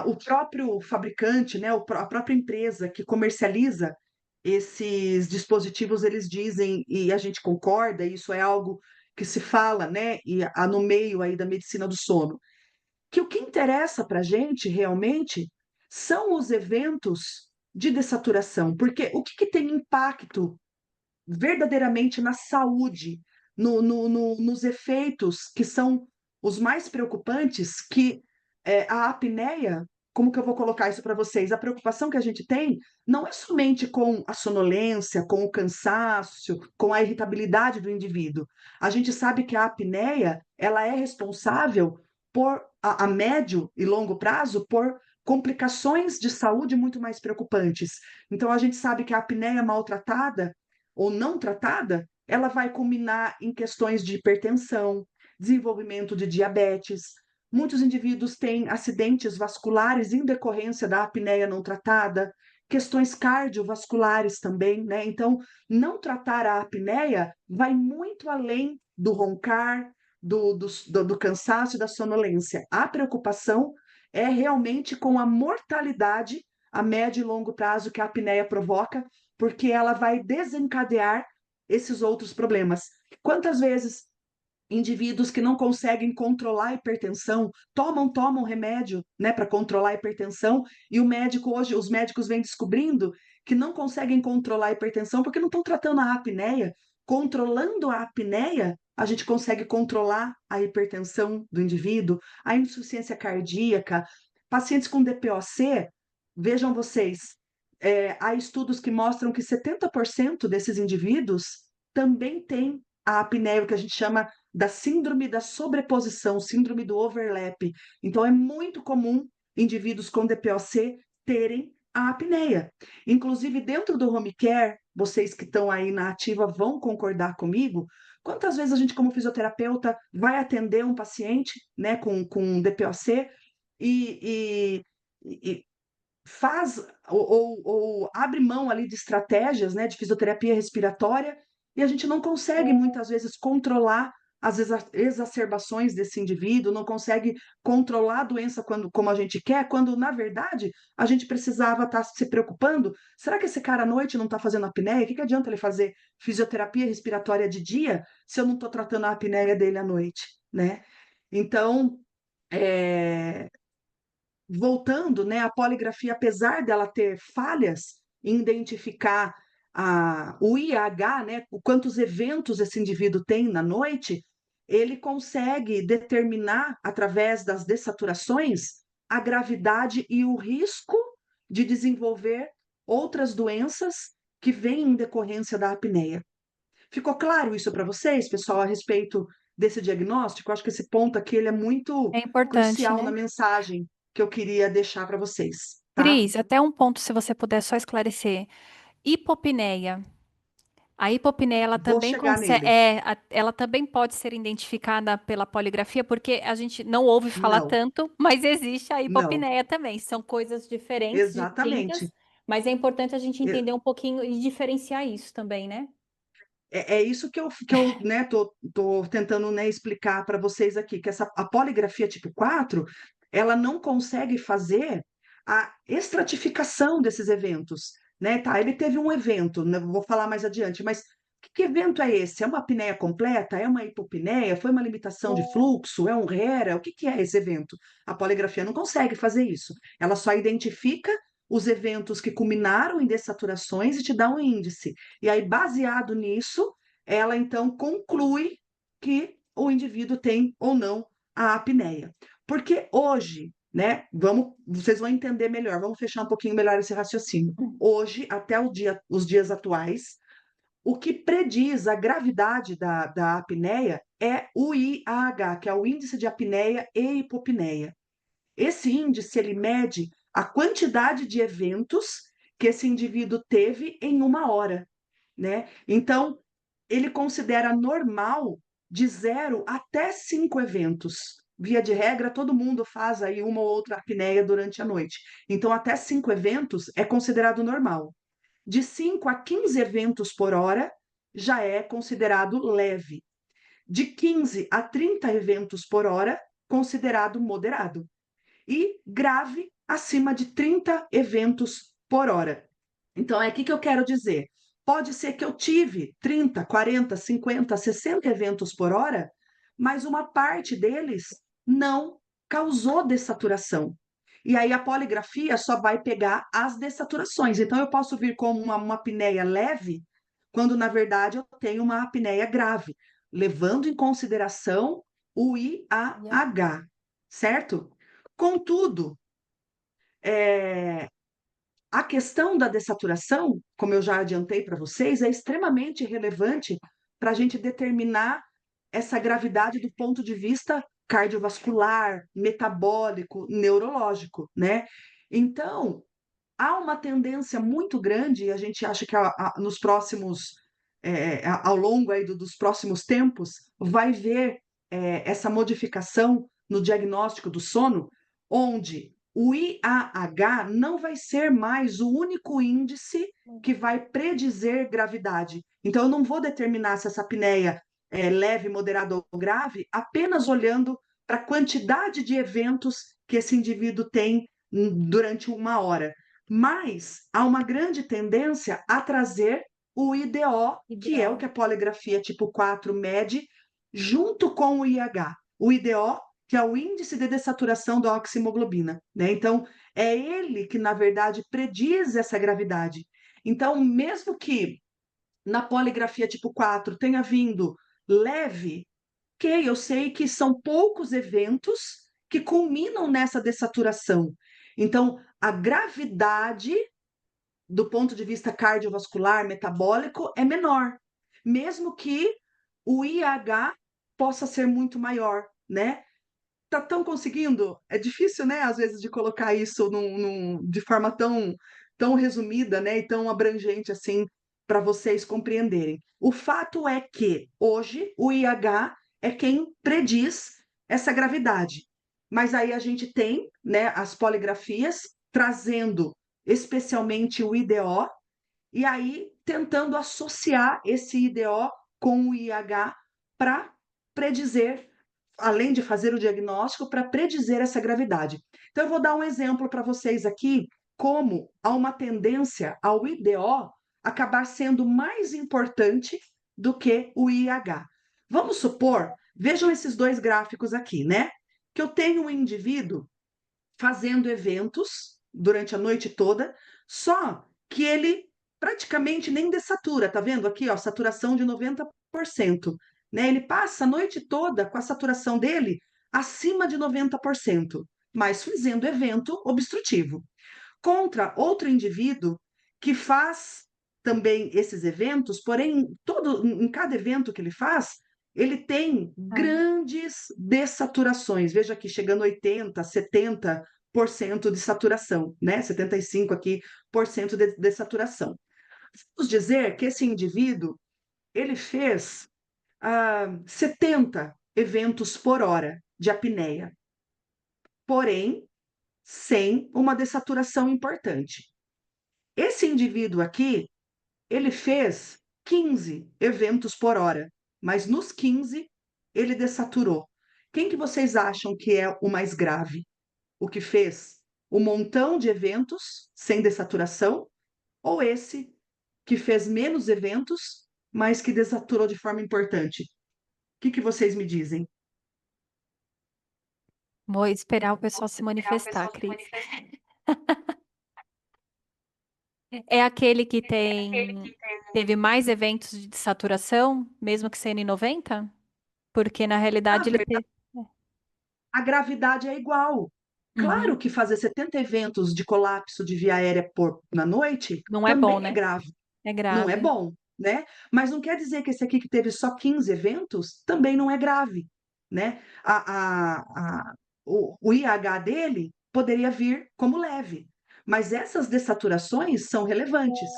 o próprio fabricante, né, a própria empresa que comercializa esses dispositivos, eles dizem, e a gente concorda, isso é algo que se fala, né, e no meio aí da medicina do sono, que o que interessa para a gente realmente são os eventos de dessaturação, porque o que tem impacto verdadeiramente na saúde, nos efeitos que são os mais preocupantes, que a apneia, como que eu vou colocar isso para vocês? A preocupação que a gente tem não é somente com a sonolência, com o cansaço, com a irritabilidade do indivíduo. A gente sabe que a apneia, ela é responsável por, a médio e longo prazo, por complicações de saúde muito mais preocupantes. Então, a gente sabe que a apneia maltratada ou não tratada, ela vai culminar em questões de hipertensão, desenvolvimento de diabetes. Muitos indivíduos têm acidentes vasculares em decorrência da apneia não tratada, questões cardiovasculares também, né? Então, não tratar a apneia vai muito além do roncar, do cansaço e da sonolência. A preocupação é realmente com a mortalidade a médio e longo prazo que a apneia provoca, porque ela vai desencadear esses outros problemas. Quantas vezes indivíduos que não conseguem controlar a hipertensão tomam remédio, né, para controlar a hipertensão, e o médico hoje, os médicos vêm descobrindo que não conseguem controlar a hipertensão porque não estão tratando a apneia. Controlando a apneia, a gente consegue controlar a hipertensão do indivíduo, a insuficiência cardíaca. Pacientes com DPOC, vejam vocês, há estudos que mostram que 70% desses indivíduos também têm a apneia, o que a gente chama da síndrome da sobreposição, síndrome do overlap. Então, é muito comum indivíduos com DPOC terem a apneia. Inclusive, dentro do home care, vocês que estão aí na ativa vão concordar comigo. Quantas vezes a gente, como fisioterapeuta, vai atender um paciente, né, com DPOC e faz ou abre mão ali de estratégias, né, de fisioterapia respiratória, e a gente não consegue muitas vezes controlar as exacerbações desse indivíduo, não consegue controlar a doença como a gente quer, quando na verdade a gente precisava estar se preocupando. Será que esse cara à noite não está fazendo apneia? O que adianta ele fazer fisioterapia respiratória de dia se eu não estou tratando a apneia dele à noite, né? Então, é, voltando, né, a poligrafia, apesar dela ter falhas em identificar o IH, né, quantos eventos esse indivíduo tem na noite, ele consegue determinar, através das dessaturações, a gravidade e o risco de desenvolver outras doenças que vêm em decorrência da apneia. Ficou claro isso para vocês, pessoal, a respeito desse diagnóstico? Acho que esse ponto aqui ele é muito É importante, crucial na né? mensagem que eu queria deixar para vocês, tá? Cris, até um ponto, se você puder só esclarecer. Hipopneia. A hipopneia, ela Vou também chegar consegue, nele. ela também pode ser identificada pela poligrafia, porque a gente não ouve falar Não, tanto, mas existe a não, hipopneia também. São coisas diferentes, exatamente. distintas, mas é importante a gente É, entender um pouquinho e diferenciar isso também, né? é isso que eu né, tô tentando, né, explicar para vocês aqui, que a poligrafia tipo 4 ela não consegue fazer a estratificação desses eventos, né? Tá, ele teve um evento, né, vou falar mais adiante, mas que evento é esse? É uma apneia completa? É uma hipopneia? Foi uma limitação de fluxo? É um HERA? O que é esse evento? A poligrafia não consegue fazer isso. Ela só identifica os eventos que culminaram em dessaturações e te dá um índice. E aí, baseado nisso, ela então conclui que o indivíduo tem ou não a apneia. Porque hoje, né, vocês vão entender melhor, vamos fechar um pouquinho melhor esse raciocínio. Hoje, até os dias atuais, o que prediz a gravidade da apneia é o IAH, que é o índice de apneia e hipopneia. Esse índice ele mede a quantidade de eventos que esse indivíduo teve em uma hora, né? Então, ele considera normal de 0 até 5 eventos. Via de regra, todo mundo faz aí uma ou outra apneia durante a noite. Então, até 5 eventos é considerado normal. De 5 a 15 eventos por hora já é considerado leve. De 15 a 30 eventos por hora, considerado moderado. E grave acima de 30 eventos por hora. Então, é aqui que eu quero dizer. Pode ser que eu tive 30, 40, 50, 60 eventos por hora, mas uma parte deles não causou dessaturação. E aí a poligrafia só vai pegar as dessaturações. Então, eu posso vir como uma apneia leve, quando na verdade eu tenho uma apneia grave, levando em consideração o Yeah. IAH, certo? Contudo, é, a questão da dessaturação, como eu já adiantei para vocês, é extremamente relevante para a gente determinar essa gravidade do ponto de vista cardiovascular, metabólico, neurológico, né? Então, há uma tendência muito grande, e a gente acha que nos próximos, ao longo aí dos próximos tempos, vai ver essa modificação no diagnóstico do sono, onde o IAH não vai ser mais o único índice que vai predizer gravidade. Então, eu não vou determinar se essa apneia é leve, moderada ou grave apenas olhando para a quantidade de eventos que esse indivíduo tem durante uma hora, mas há uma grande tendência a trazer o IDO, que é o Ideal. que a poligrafia tipo 4 mede, junto com o IH. O IDO, que é o índice de dessaturação da oxihemoglobina, né? Então, é ele que, na verdade, prediz essa gravidade. Então, mesmo que na poligrafia tipo 4 tenha vindo leve, ok, eu sei que são poucos eventos que culminam nessa dessaturação. Então, a gravidade do ponto de vista cardiovascular, metabólico, é menor, mesmo que o IH possa ser muito maior, né? Tá tão conseguindo? É difícil, né, às vezes, de colocar isso de forma tão resumida, né, e tão abrangente assim, para vocês compreenderem. O fato é que hoje o IH é quem prediz essa gravidade. Mas aí a gente tem, né, as poligrafias trazendo especialmente o IDO, e aí tentando associar esse IDO com o IH para predizer, além de fazer o diagnóstico, para predizer essa gravidade. Então, eu vou dar um exemplo para vocês aqui, como há uma tendência ao IDO acabar sendo mais importante do que o IH. Vamos supor, vejam esses dois gráficos aqui, né? Que eu tenho um indivíduo fazendo eventos durante a noite toda, só que ele praticamente nem dessatura, tá vendo aqui, ó, saturação de 90%, né? Ele passa a noite toda com a saturação dele acima de 90%, mas fazendo evento obstrutivo. Contra outro indivíduo que faz também esses eventos, porém, em cada evento que ele faz, ele tem Ah, grandes dessaturações. Veja aqui, chegando a 80, 70% de saturação, né? 75 aqui por cento de dessaturação. Vamos dizer que esse indivíduo ele fez 70 eventos por hora de apneia, porém sem uma dessaturação importante. Esse indivíduo aqui, ele fez 15 eventos por hora, mas nos 15 ele dessaturou. Quem que vocês acham que é o mais grave? O que fez um montão de eventos sem dessaturação ou esse que fez menos eventos, mas que desaturou de forma importante? O que que vocês me dizem? vou esperar o pessoal se manifestar, Cris. É aquele que teve mais eventos de saturação, mesmo que sendo em 90? Porque na Na realidade ele verdade, teve. a gravidade é igual. Claro Uhum. que fazer 70 eventos de colapso de via aérea na noite Não é bom, também é né? grave. É Não é grave. bom, né? Mas não quer dizer que esse aqui que teve só 15 eventos também não é grave, né? O IH dele poderia vir como leve, mas essas dessaturações são relevantes.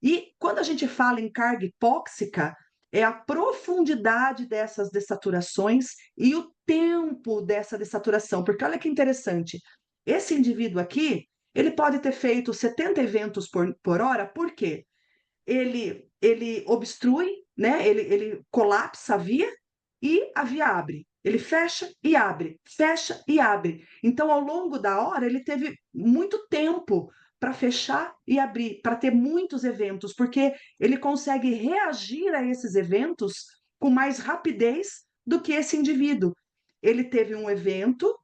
E quando a gente fala em carga hipóxica, é a profundidade dessas dessaturações e o tempo dessa dessaturação, porque olha que interessante, esse indivíduo aqui, ele pode ter feito 70 eventos por hora, por quê? Ele obstrui, né? Ele colapsa a via e a via abre. Ele fecha e abre, fecha e abre. Então, ao longo da hora, ele teve muito tempo para fechar e abrir, para ter muitos eventos, porque ele consegue reagir a esses eventos com mais rapidez do que esse indivíduo. Ele teve um evento,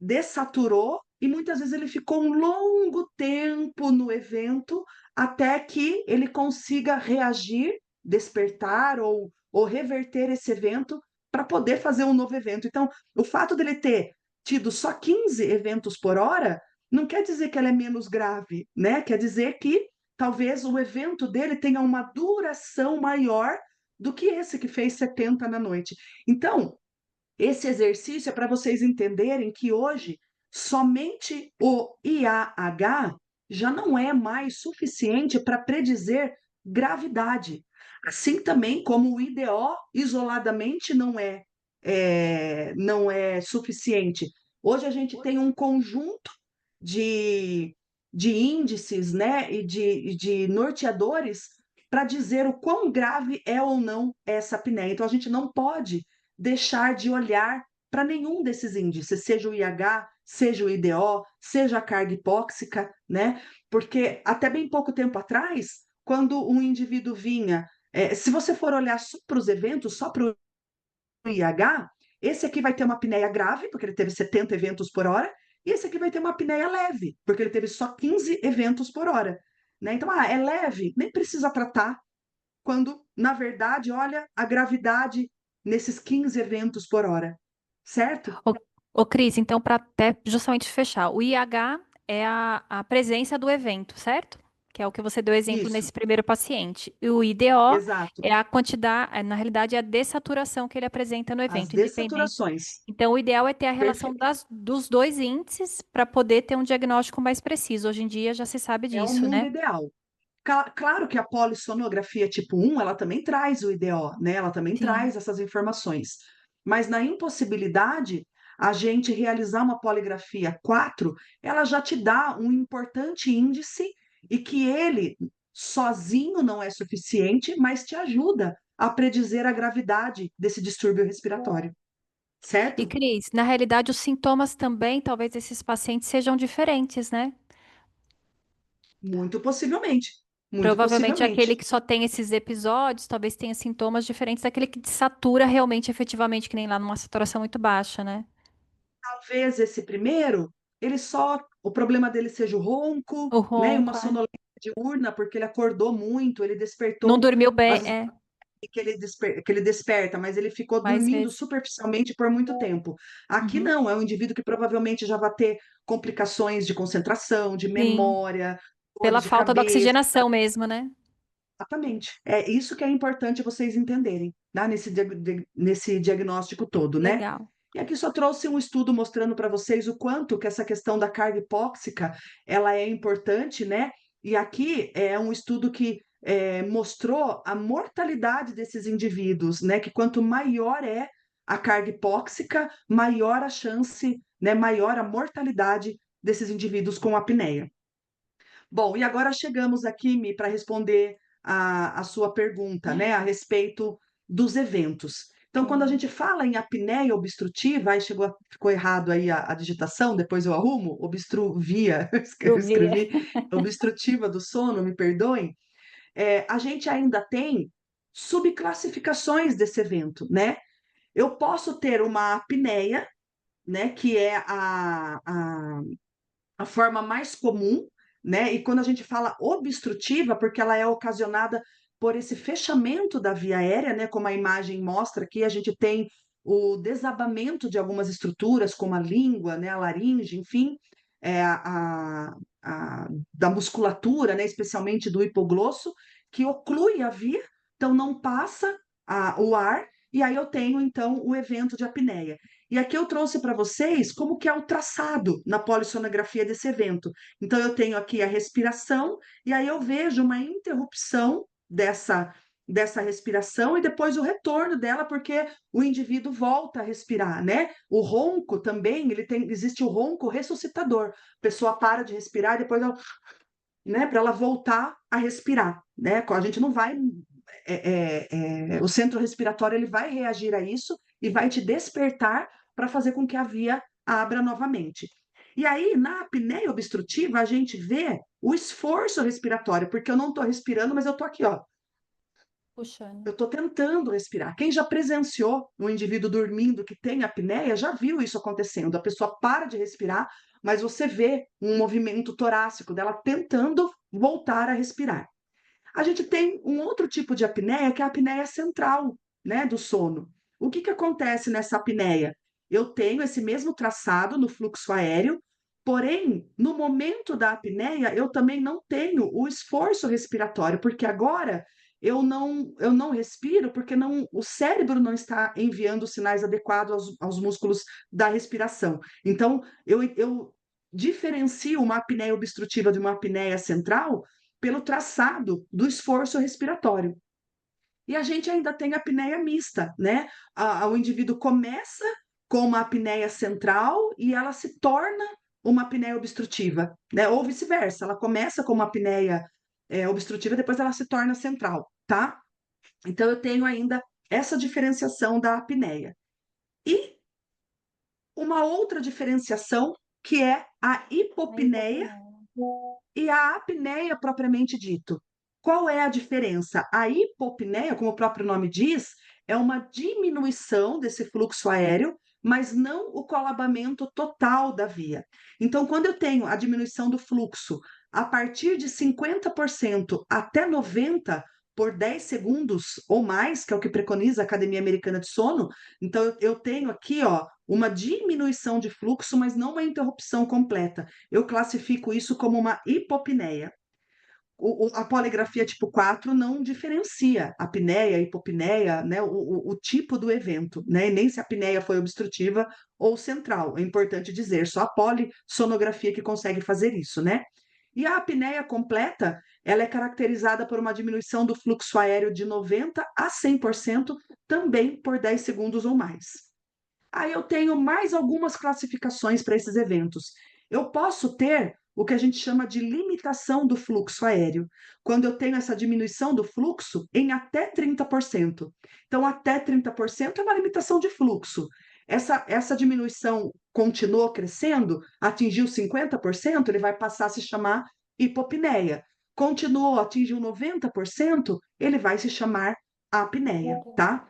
dessaturou e muitas vezes ele ficou um longo tempo no evento até que ele consiga reagir, despertar ou reverter esse evento para poder fazer um novo evento. Então, o fato dele ter tido só 15 eventos por hora não quer dizer que ela é menos grave, né? Quer dizer que talvez o evento dele tenha uma duração maior do que esse que fez 70 na noite. Então, esse exercício é para vocês entenderem que hoje somente o IAH já não é mais suficiente para predizer gravidade. Assim também como o IDO isoladamente não é suficiente. Hoje a gente tem um conjunto de, de índices, né, e de norteadores para dizer o quão grave é ou não essa apneia. Então a gente não pode deixar de olhar para nenhum desses índices, seja o IH, seja o IDO, seja a carga hipóxica, né? Porque até bem pouco tempo atrás, quando um indivíduo vinha, se você for olhar só para os eventos, só para o IH, esse aqui vai ter uma apneia grave, porque ele teve 70 eventos por hora, e esse aqui vai ter uma apneia leve, porque ele teve só 15 eventos por hora. Né? Então, é leve, nem precisa tratar, quando, na verdade, olha a gravidade nesses 15 eventos por hora, certo? Ô, ô Cris, então, para até justamente fechar, o IH é a presença do evento, certo? Que é o que você deu exemplo Isso, nesse primeiro paciente. E o IDO exato. é a quantidade, na realidade, é a dessaturação que ele apresenta no As evento, independente. dessaturações, Então, o ideal é ter a relação perfeito. dos dois índices para poder ter um diagnóstico mais preciso. Hoje em dia já se sabe É o disso, mundo né? ideal. Claro que a polissonografia tipo 1, ela também traz o IDO, né? Ela também Sim. traz essas informações. Mas na impossibilidade, a gente realizar uma poligrafia 4, ela já te dá um importante índice e que ele sozinho não é suficiente, mas te ajuda a predizer a gravidade desse distúrbio respiratório, E, certo? Cris, na realidade, os sintomas também, talvez esses pacientes sejam diferentes, né? Muito possivelmente, muito Provavelmente aquele possivelmente. que só tem esses episódios, talvez tenha sintomas diferentes daquele que satura realmente, efetivamente, que nem lá numa saturação muito baixa, né? Talvez esse primeiro, o problema dele seja o ronco, O né, e uma ronco, é. sonolência diurna, porque ele acordou muito, ele Não despertou, dormiu bem, às vezes é, que ele desperta, mas ele ficou mais dormindo vezes. superficialmente por muito tempo. Aqui Uhum. não, é um indivíduo que provavelmente já vai ter complicações de concentração, de Sim, memória, pela dores de falta da cabeça. oxigenação mesmo, né? Exatamente. É isso que é importante vocês entenderem, tá? Nesse diagnóstico todo, né? Legal. E aqui só trouxe um estudo mostrando para vocês o quanto que essa questão da carga hipóxica ela é importante, né? E aqui é um estudo que mostrou a mortalidade desses indivíduos, né? Que quanto maior é a carga hipóxica, maior a chance, né? Maior a mortalidade desses indivíduos com apneia. Bom, e agora chegamos aqui, Mi, para responder a sua pergunta, né, a respeito dos eventos. Então, quando a Sim, gente fala em apneia obstrutiva, aí ficou errado aí a digitação, depois eu arrumo, obstruvia, eu eu vi. escrevi obstrutiva do sono, me perdoem, a gente ainda tem subclassificações desse evento, né? Eu posso ter uma apneia, né, que é a forma mais comum, né? E quando a gente fala obstrutiva, porque ela é ocasionada por esse fechamento da via aérea, né? Como a imagem mostra aqui, a gente tem o desabamento de algumas estruturas, como a língua, né? A laringe, enfim, da musculatura, né? Especialmente do hipoglosso, que oclui a via, então não passa o ar, e aí eu tenho então o evento de apneia. E aqui eu trouxe para vocês como que é o traçado na polissonografia desse evento. Então eu tenho aqui a respiração e aí eu vejo uma interrupção dessa respiração e depois o retorno dela porque o indivíduo volta a respirar, né? O ronco também, existe o ronco ressuscitador. A pessoa para de respirar e depois ela, né, para ela voltar a respirar, né? A gente não vai o centro respiratório ele vai reagir a isso e vai te despertar para fazer com que a via abra novamente. E aí, na apneia obstrutiva, a gente vê o esforço respiratório, porque eu não estou respirando, mas eu estou aqui, ó. Puxando. Eu estou tentando respirar. Quem já presenciou um indivíduo dormindo que tem apneia já viu isso acontecendo. A pessoa para de respirar, mas você vê um movimento torácico dela tentando voltar a respirar. A gente tem um outro tipo de apneia, que é a apneia central, né, do sono. O que que acontece nessa apneia? Eu tenho esse mesmo traçado no fluxo aéreo, porém, no momento da apneia, eu também não tenho o esforço respiratório, porque agora eu não respiro, porque o cérebro não está enviando os sinais adequados aos músculos da respiração. Então, eu diferencio uma apneia obstrutiva de uma apneia central pelo traçado do esforço respiratório. E a gente ainda tem a apneia mista, né? O indivíduo começa com uma apneia central e ela se torna uma apneia obstrutiva, né? Ou vice-versa, ela começa com uma apneia obstrutiva, depois ela se torna central, tá? Então eu tenho ainda essa diferenciação da apneia. E uma outra diferenciação que é a A hipopneia hipopneia. e a apneia propriamente dito. Qual é a diferença? A hipopneia, como o próprio nome diz, é uma diminuição desse fluxo aéreo, mas não o colabamento total da via. Então, quando eu tenho a diminuição do fluxo a partir de 50% até 90% por 10 segundos ou mais, que é o que preconiza a Academia Americana de Sono, então eu tenho aqui, ó, uma diminuição de fluxo, mas não uma interrupção completa. Eu classifico isso como uma hipopneia. A poligrafia tipo 4 não diferencia a apneia, a hipopneia, né, o tipo do evento, né, e nem se a apneia foi obstrutiva ou central, é importante dizer, só a polissonografia que consegue fazer isso, né? E a apneia completa, ela é caracterizada por uma diminuição do fluxo aéreo de 90 a 100%, também por 10 segundos ou mais. Aí eu tenho mais algumas classificações para esses eventos. Eu posso ter o que a gente chama de limitação do fluxo aéreo, quando eu tenho essa diminuição do fluxo em até 30%. Então, até 30% é uma limitação de fluxo. Essa diminuição continuou crescendo, atingiu 50%, ele vai passar a se chamar hipopneia. Continuou, atingiu 90%, ele vai se chamar apneia, tá?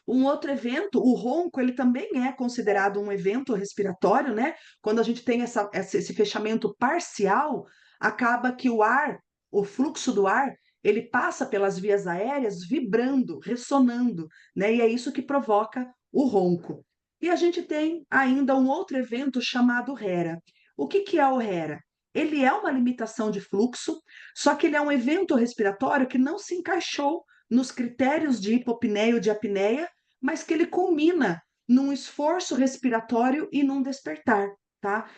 Um outro evento, o ronco, ele também é considerado um evento respiratório, né? Quando a gente tem esse fechamento parcial, acaba que o ar, o fluxo do ar, ele passa pelas vias aéreas vibrando, ressonando, né? E é isso que provoca o ronco. E a gente tem ainda um outro evento chamado HERA. O que que é o HERA? Ele é uma limitação de fluxo, só que ele é um evento respiratório que não se encaixou nos critérios de hipopneia ou de apneia, mas que ele culmina num esforço respiratório e num despertar, tá?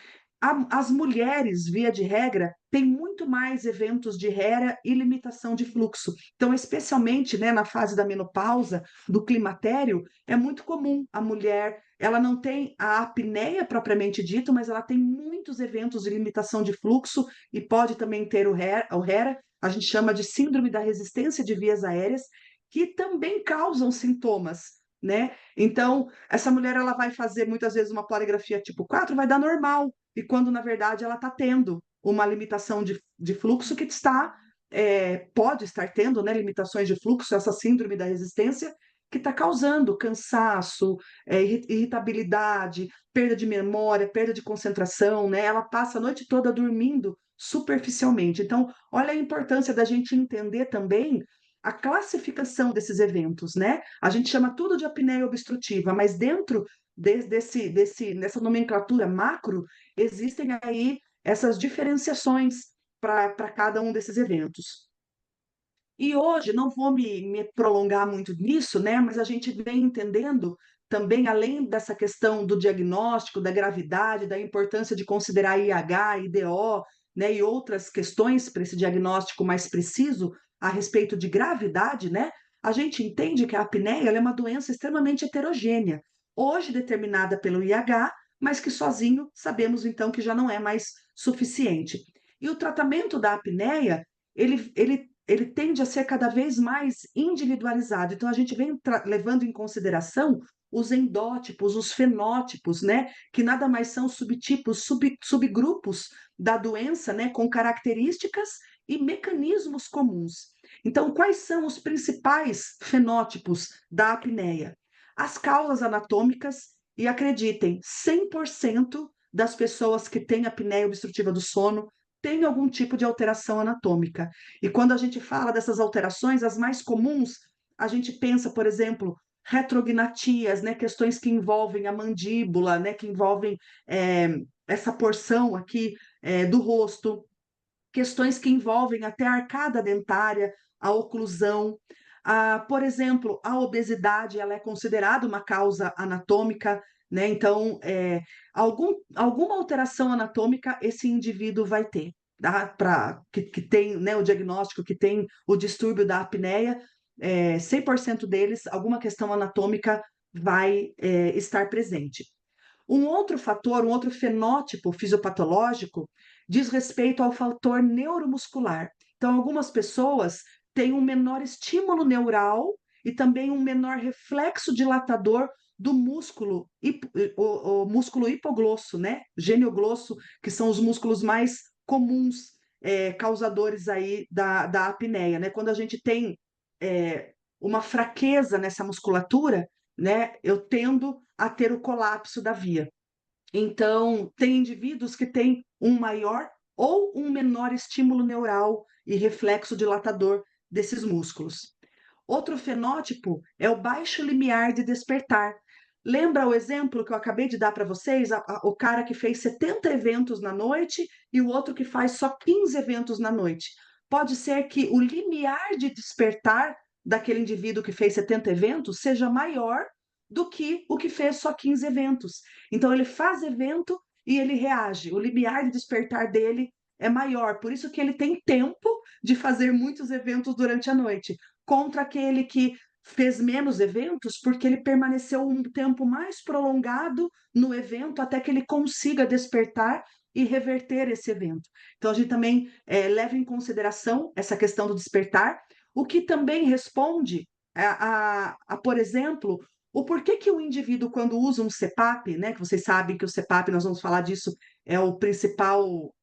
As mulheres, via de regra, têm muito mais eventos de HERA e limitação de fluxo. Então, especialmente, né, na fase da menopausa, do climatério, é muito comum a mulher, ela não tem a apneia propriamente dita, mas ela tem muitos eventos de limitação de fluxo e pode também ter o HERA, a gente chama de síndrome da resistência de vias aéreas, que também causam sintomas, né? Então, essa mulher ela vai fazer muitas vezes uma poligrafia tipo 4, vai dar normal, e quando na verdade ela está tendo uma limitação de fluxo que está, pode estar tendo, né, limitações de fluxo, essa síndrome da resistência, que está causando cansaço, irritabilidade, perda de memória, perda de concentração, né? Ela passa a noite toda dormindo superficialmente. Então, olha a importância da gente entender também a classificação desses eventos, né? A gente chama tudo de apneia obstrutiva, mas dentro dessa nomenclatura macro, existem aí essas diferenciações para cada um desses eventos. E hoje, não vou me prolongar muito nisso, né? Mas a gente vem entendendo também, além dessa questão do diagnóstico, da gravidade, da importância de considerar IH, IDO, né? E outras questões para esse diagnóstico mais preciso a respeito de gravidade, né? A gente entende que a apneia ela é uma doença extremamente heterogênea, hoje determinada pelo IH, mas que sozinho sabemos então que já não é mais suficiente. E o tratamento da apneia, ele tende a ser cada vez mais individualizado. Então, a gente vem levando em consideração os endótipos, os fenótipos, né? Que nada mais são subtipos, subgrupos da doença, né? Com características e mecanismos comuns. Então, quais são os principais fenótipos da apneia? As causas anatômicas, e acreditem, 100% das pessoas que têm apneia obstrutiva do sono têm algum tipo de alteração anatômica. E quando a gente fala dessas alterações, as mais comuns, a gente pensa, por exemplo, retrognatias, né, questões que envolvem a mandíbula, né, que envolvem essa porção aqui do rosto, questões que envolvem até a arcada dentária, a oclusão. Por exemplo, a obesidade ela é considerada uma causa anatômica, né? Então, alguma alteração anatômica esse indivíduo vai ter, tá? Que tem, né, o diagnóstico, que tem o distúrbio da apneia, 100% deles, alguma questão anatômica vai estar presente. Um outro fator, um outro fenótipo fisiopatológico diz respeito ao fator neuromuscular. Então, algumas pessoas têm um menor estímulo neural e também um menor reflexo dilatador do músculo, o músculo hipoglosso, né? Genioglosso, que são os músculos mais comuns, causadores aí da apneia, né? Quando a gente tem uma fraqueza nessa musculatura, né? Eu tendo a ter o colapso da via. Então, tem indivíduos que têm um maior ou um menor estímulo neural e reflexo dilatador desses músculos. Outro fenótipo é o baixo limiar de despertar. Lembra o exemplo que eu acabei de dar para vocês? O cara que fez 70 eventos na noite e o outro que faz só 15 eventos na noite. Pode ser que o limiar de despertar daquele indivíduo que fez 70 eventos seja maior do que o que fez só 15 eventos. Então, ele faz evento e ele reage. O limiar de despertar dele é maior, por isso que ele tem tempo de fazer muitos eventos durante a noite, contra aquele que fez menos eventos, porque ele permaneceu um tempo mais prolongado no evento até que ele consiga despertar e reverter esse evento. Então, a gente também leva em consideração essa questão do despertar, o que também responde por exemplo, o porquê que o indivíduo, quando usa um CPAP, né, que vocês sabem que o CPAP, nós vamos falar disso, é o principal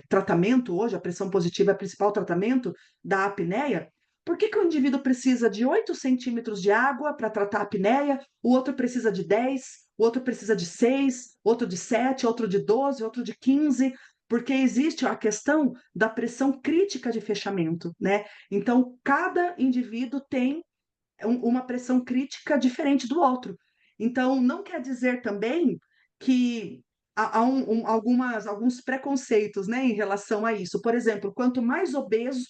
tratamento hoje, a pressão positiva é o principal tratamento da apneia, por que que o indivíduo precisa de 8 centímetros de água para tratar a apneia, o outro precisa de 10, o outro precisa de 6, outro de 7, outro de 12, outro de 15, porque existe a questão da pressão crítica de fechamento, né? Então, cada indivíduo tem uma pressão crítica diferente do outro. Então, não quer dizer também que há alguns preconceitos, né, em relação a isso. Por exemplo, quanto mais obeso,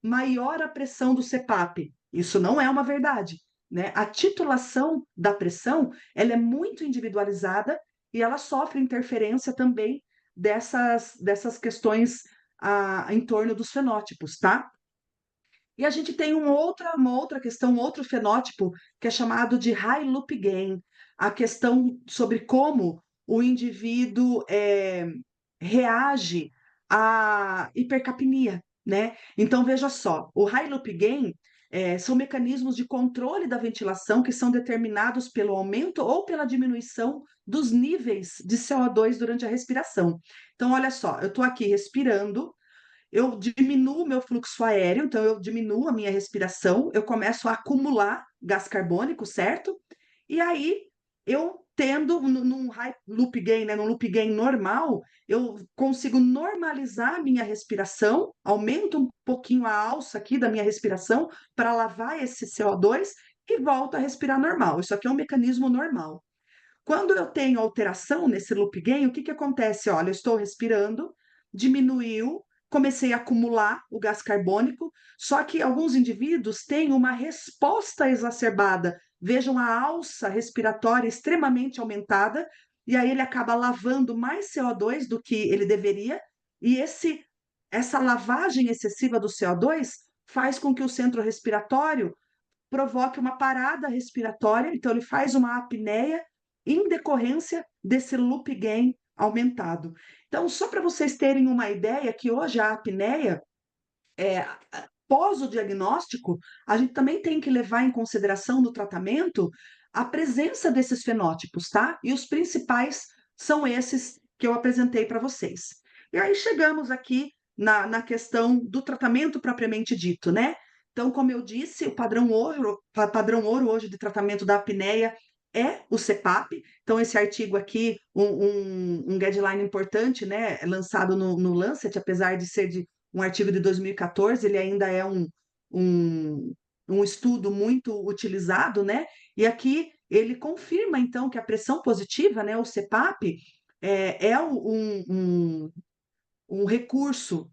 maior a pressão do CPAP. Isso não é uma verdade, né? A titulação da pressão, ela é muito individualizada e ela sofre interferência também dessas questões em torno dos fenótipos, tá? E a gente tem uma outra questão, um outro fenótipo, que é chamado de high loop gain, a questão sobre como o indivíduo reage à hipercapnia, né? Então, veja só, o high loop gain são mecanismos de controle da ventilação que são determinados pelo aumento ou pela diminuição dos níveis de CO2 durante a respiração. Então, olha só, eu estou aqui respirando, eu diminuo o meu fluxo aéreo, então eu diminuo a minha respiração, eu começo a acumular gás carbônico, certo? E aí eu tendo num high loop gain, né, num loop gain normal, eu consigo normalizar a minha respiração, aumento um pouquinho a alça aqui da minha respiração para lavar esse CO2 e volto a respirar normal. Isso aqui é um mecanismo normal. Quando eu tenho alteração nesse loop gain, o que que acontece? Olha, eu estou respirando, diminuiu, comecei a acumular o gás carbônico, só que alguns indivíduos têm uma resposta exacerbada. Vejam a alça respiratória extremamente aumentada, e aí ele acaba lavando mais CO2 do que ele deveria, e essa lavagem excessiva do CO2 faz com que o centro respiratório provoque uma parada respiratória, então ele faz uma apneia em decorrência desse loop gain aumentado. Então, só para vocês terem uma ideia que hoje a apneia, é, pós o diagnóstico, a gente também tem que levar em consideração no tratamento a presença desses fenótipos, tá? E os principais são esses que eu apresentei para vocês. E aí chegamos aqui na questão do tratamento propriamente dito, né? Então, como eu disse, o padrão ouro hoje de tratamento da apneia é o CPAP. Então, esse artigo aqui, um guideline importante, né, lançado no Lancet, apesar de ser um artigo de 2014, ele ainda é um, um estudo muito utilizado, né? E aqui ele confirma, então, que a pressão positiva, né, o CPAP, é um recurso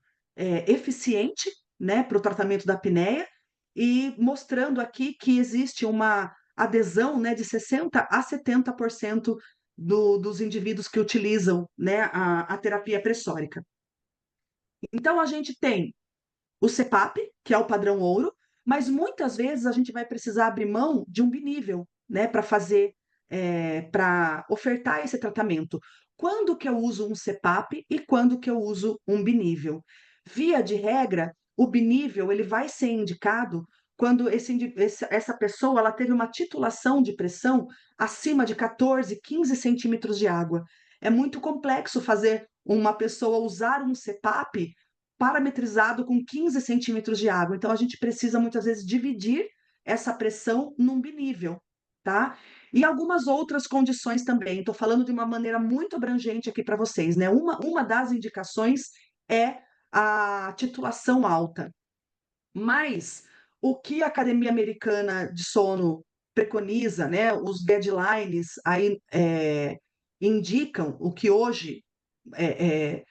eficiente, né, para o tratamento da apneia, e mostrando aqui que existe uma adesão, né, de 60 a 70% dos indivíduos que utilizam, né, a terapia pressórica. Então, a gente tem o CPAP, que é o padrão ouro, mas muitas vezes a gente vai precisar abrir mão de um binível, né, para fazer, para ofertar esse tratamento. Quando que eu uso um CPAP e quando que eu uso um binível? Via de regra, o binível ele vai ser indicado quando essa pessoa ela teve uma titulação de pressão acima de 14, 15 centímetros de água. É muito complexo fazer uma pessoa usar um CPAP parametrizado com 15 centímetros de água. Então, a gente precisa muitas vezes dividir essa pressão num binível, tá? E algumas outras condições também. Estou falando de uma maneira muito abrangente aqui para vocês, né? Uma das indicações é a titulação alta. Mas o que a Academia Americana de Sono preconiza, né? Os guidelines aí indicam o que hoje é, é,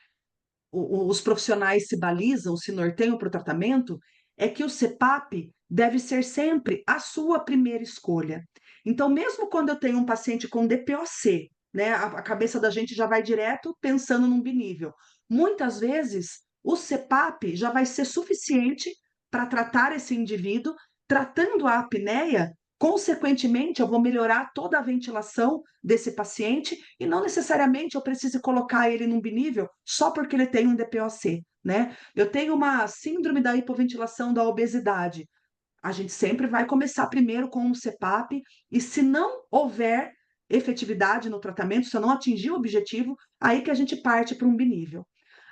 os profissionais se balizam, se norteiam para o tratamento, é que o CPAP deve ser sempre a sua primeira escolha. Então, mesmo quando eu tenho um paciente com DPOC, né, a cabeça da gente já vai direto pensando num binível. Muitas vezes, o CPAP já vai ser suficiente para tratar esse indivíduo, tratando a apneia. Consequentemente, eu vou melhorar toda a ventilação desse paciente e não necessariamente eu preciso colocar ele num binível só porque ele tem um DPOC, né? Eu tenho uma síndrome da hipoventilação da obesidade. A gente sempre vai começar primeiro com um CPAP e se não houver efetividade no tratamento, se eu não atingir o objetivo, aí que a gente parte para um binível.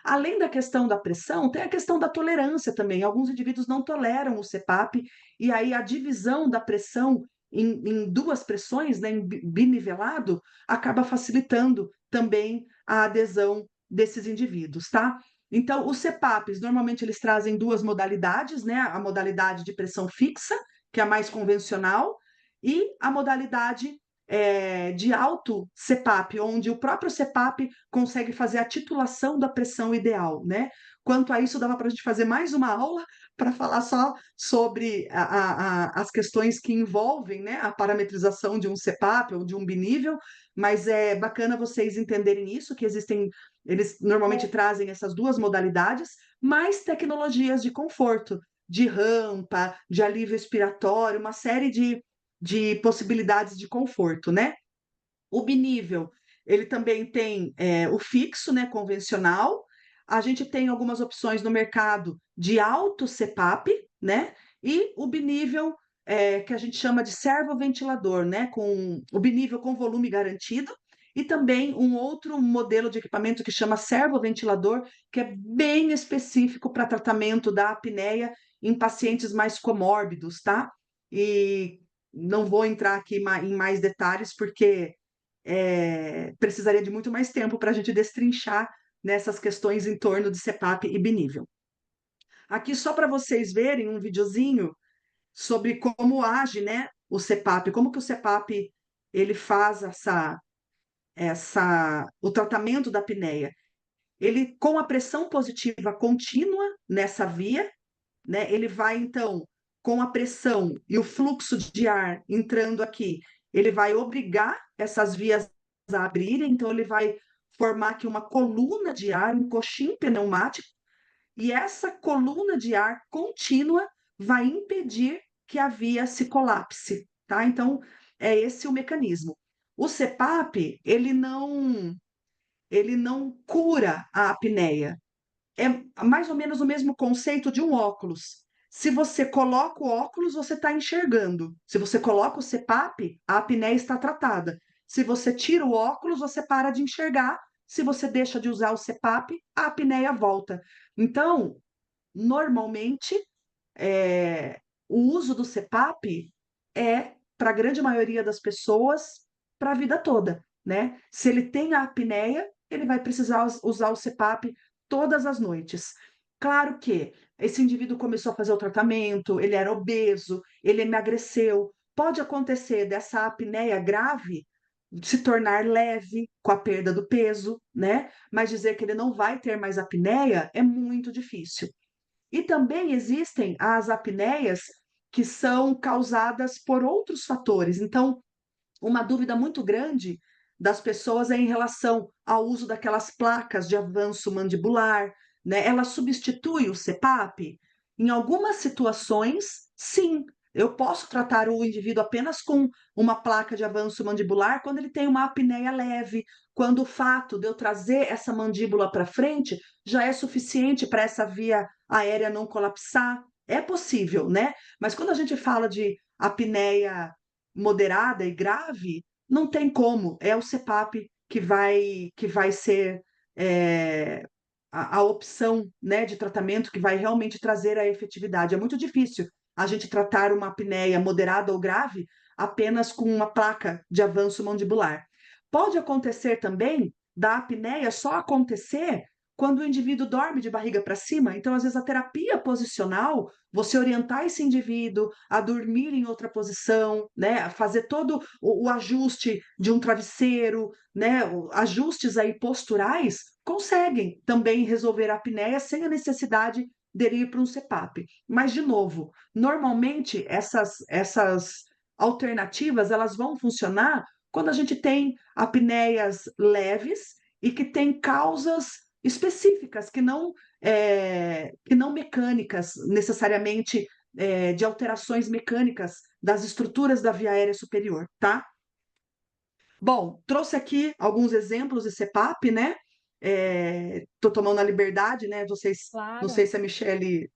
Além da questão da pressão, tem a questão da tolerância também. Alguns indivíduos não toleram o CPAP, e aí a divisão da pressão em duas pressões, né, em binivelado, acaba facilitando também a adesão desses indivíduos, tá? Então, os CPAPs, normalmente eles trazem duas modalidades, né? A modalidade de pressão fixa, que é a mais convencional, e a modalidade de alto CPAP, onde o próprio CPAP consegue fazer a titulação da pressão ideal, né? Quanto a isso, dava para a gente fazer mais uma aula para falar só sobre as questões que envolvem, né, a parametrização de um CPAP ou de um binível, mas é bacana vocês entenderem isso, que existem, eles normalmente trazem essas duas modalidades, mais tecnologias de conforto, de rampa, de alívio expiratório, uma série de possibilidades de conforto, né? O binível, ele também tem o fixo, né, convencional. A gente tem algumas opções no mercado de alto CPAP, né? E o binível, que a gente chama de servoventilador, né? Com o binível com volume garantido. E também um outro modelo de equipamento que chama servoventilador, que é bem específico para tratamento da apneia em pacientes mais comórbidos, tá? E não vou entrar aqui em mais detalhes, porque precisaria de muito mais tempo para a gente destrinchar nessas questões em torno de CPAP e binível. Aqui, só para vocês verem um videozinho sobre como age, né, o CPAP, como que o CPAP ele faz o tratamento da apneia. Ele, com a pressão positiva contínua nessa via, né, ele vai, então, com a pressão e o fluxo de ar entrando aqui, ele vai obrigar essas vias a abrirem, então ele vai formar aqui uma coluna de ar, um coxim pneumático, e essa coluna de ar contínua vai impedir que a via se colapse, tá? Então, é esse o mecanismo. O CPAP, ele não cura a apneia, é mais ou menos o mesmo conceito de um óculos. Se você coloca o óculos, você está enxergando. Se você coloca o CPAP, a apneia está tratada. Se você tira o óculos, você para de enxergar. Se você deixa de usar o CPAP, a apneia volta. Então, normalmente, é, o uso do CPAP é, para a grande maioria das pessoas, para a vida toda, né? Se ele tem a apneia, ele vai precisar usar o CPAP todas as noites. Claro que esse indivíduo começou a fazer o tratamento, ele era obeso, ele emagreceu. Pode acontecer dessa apneia grave se tornar leve com a perda do peso, né? Mas dizer que ele não vai ter mais apneia é muito difícil. E também existem as apneias que são causadas por outros fatores. Então, uma dúvida muito grande das pessoas é em relação ao uso daquelas placas de avanço mandibular, né? Ela substitui o CPAP? Em algumas situações, sim. Eu posso tratar o indivíduo apenas com uma placa de avanço mandibular quando ele tem uma apneia leve, quando o fato de eu trazer essa mandíbula para frente já é suficiente para essa via aérea não colapsar, É possível, né? Mas quando a gente fala de apneia moderada e grave, não tem como. É o CPAP que vai ser é, a opção, né, de tratamento que vai realmente trazer a efetividade. É muito difícil a gente tratar uma apneia moderada ou grave apenas com uma placa de avanço mandibular. Pode acontecer também da apneia só acontecer quando o indivíduo dorme de barriga para cima. Então, às vezes, a terapia posicional, você orientar esse indivíduo a dormir em outra posição, né, a fazer todo o ajuste de um travesseiro, né, ajustes aí posturais, conseguem também resolver a apneia sem a necessidade dele ir para um CPAP. Mas, de novo, normalmente essas alternativas elas vão funcionar quando a gente tem apneias leves e que tem causas específicas, que não mecânicas, necessariamente de alterações mecânicas das estruturas da via aérea superior, tá? Bom, trouxe aqui alguns exemplos de CPAP, né? Estou tomando a liberdade, né? Não sei Claro. se a Michele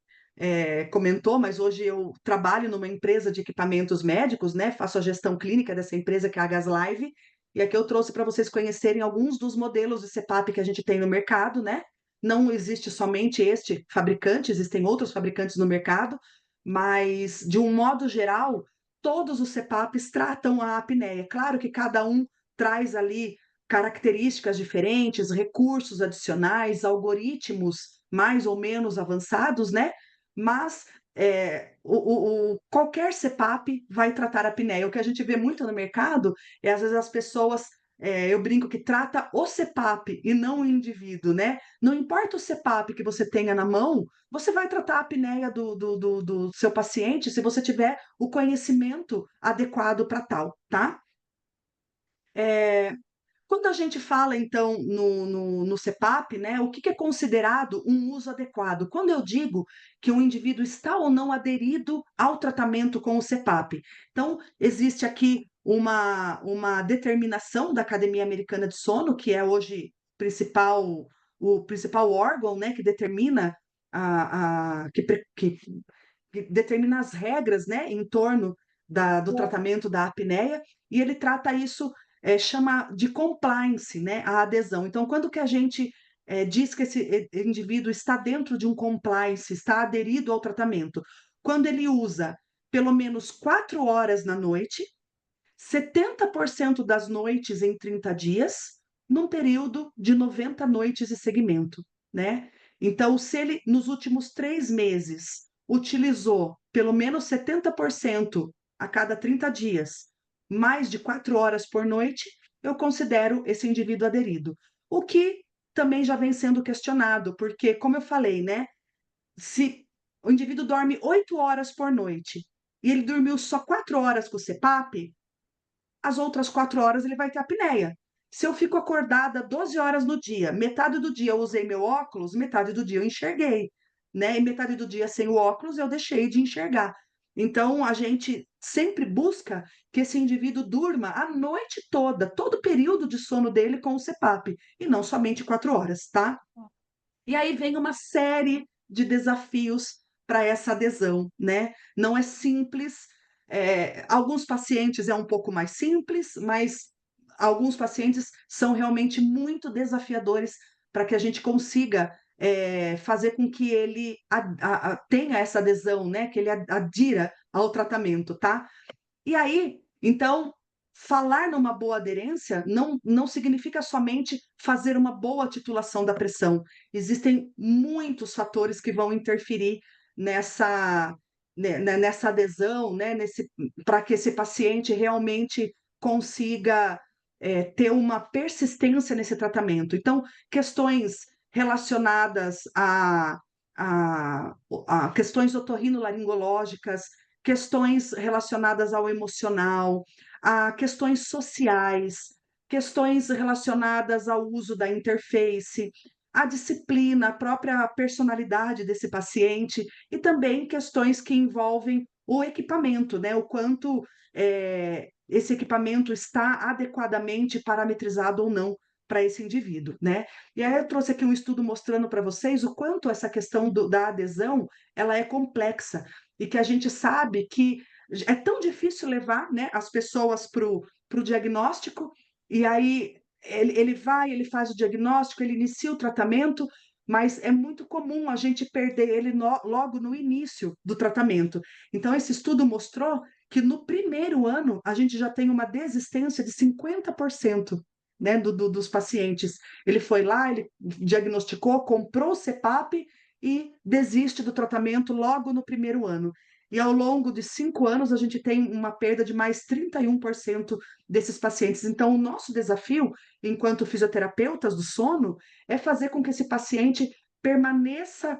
comentou, mas hoje eu trabalho numa empresa de equipamentos médicos, né? Faço a gestão clínica dessa empresa, que é a Gaslive, e aqui eu trouxe para vocês conhecerem alguns dos modelos de CPAP que a gente tem no mercado, né? Não existe somente este fabricante, existem outros fabricantes no mercado, mas de um modo geral, todos os CPAPs tratam a apneia. Claro que cada um traz ali características diferentes, recursos adicionais, algoritmos mais ou menos avançados, né? Mas qualquer CPAP vai tratar a apneia. O que a gente vê muito no mercado é, às vezes, as pessoas. Eu brinco que trata o CPAP e não o indivíduo, né? Não importa o CPAP que você tenha na mão, você vai tratar a apneia do seu paciente se você tiver o conhecimento adequado para tal, tá? É, Quando a gente fala, então, no CPAP, né, o que é considerado um uso adequado? Quando eu digo que um indivíduo está ou não aderido ao tratamento com o CPAP. Então, existe aqui uma determinação da Academia Americana de Sono, que é hoje o principal órgão, né, que determina que determina as regras, né, em torno do tratamento da apneia, e ele trata isso, chama de compliance, né, a adesão. Então, quando que a gente diz que esse indivíduo está dentro de um compliance, está aderido ao tratamento? Quando ele usa pelo menos 4 horas na noite, 70% das noites em 30 dias, num período de 90 noites de segmento, né? Então, se ele, nos últimos 3 meses, utilizou pelo menos 70% a cada 30 dias, mais de 4 horas por noite, eu considero esse indivíduo aderido. O que também já vem sendo questionado, porque, como eu falei, né? Se o indivíduo dorme 8 horas por noite e ele dormiu só 4 horas com o CPAP, as outras 4 horas ele vai ter apneia. Se eu fico acordada 12 horas no dia, metade do dia eu usei meu óculos, metade do dia eu enxerguei, né? E metade do dia sem o óculos eu deixei de enxergar. Então a gente sempre busca que esse indivíduo durma a noite toda, todo o período de sono dele com o CPAP, e não somente 4 horas, tá? E aí vem uma série de desafios para essa adesão, né? Não é simples. Alguns pacientes é um pouco mais simples, mas alguns pacientes são realmente muito desafiadores para que a gente consiga fazer com que ele tenha essa adesão, né? Que ele adira ao tratamento, tá? E aí, então, falar numa boa aderência não significa somente fazer uma boa titulação da pressão. Existem muitos fatores que vão interferir nessa, nessa adesão, né, para que esse paciente realmente consiga ter uma persistência nesse tratamento. Então, questões relacionadas a, a questões otorrinolaringológicas, questões relacionadas ao emocional, a questões sociais, questões relacionadas ao uso da interface, a disciplina, a própria personalidade desse paciente e também questões que envolvem o equipamento, né? O quanto esse equipamento está adequadamente parametrizado ou não para esse indivíduo, né? E aí eu trouxe aqui um estudo mostrando para vocês o quanto essa questão da adesão ela é complexa e que a gente sabe que é tão difícil levar, né, as pessoas para o diagnóstico, e aí ele vai, ele faz o diagnóstico, ele inicia o tratamento, mas é muito comum a gente perder ele logo no início do tratamento. Então, esse estudo mostrou que no primeiro ano a gente já tem uma desistência de 50%, né, dos pacientes. Ele foi lá, ele diagnosticou, comprou o CPAP e desiste do tratamento logo no primeiro ano. E ao longo de 5 anos, a gente tem uma perda de mais 31% desses pacientes. Então, o nosso desafio, enquanto fisioterapeutas do sono, é fazer com que esse paciente permaneça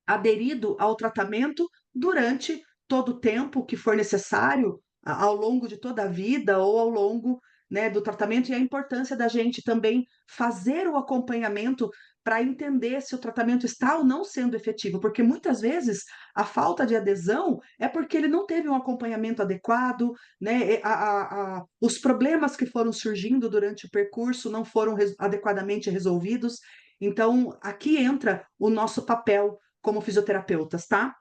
aderido ao tratamento durante todo o tempo que for necessário, ao longo de toda a vida ou ao longo, né, do tratamento, e a importância da gente também fazer o acompanhamento para entender se o tratamento está ou não sendo efetivo, porque muitas vezes a falta de adesão é porque ele não teve um acompanhamento adequado, né? Os problemas que foram surgindo durante o percurso não foram adequadamente resolvidos. Então, aqui entra o nosso papel como fisioterapeutas, tá?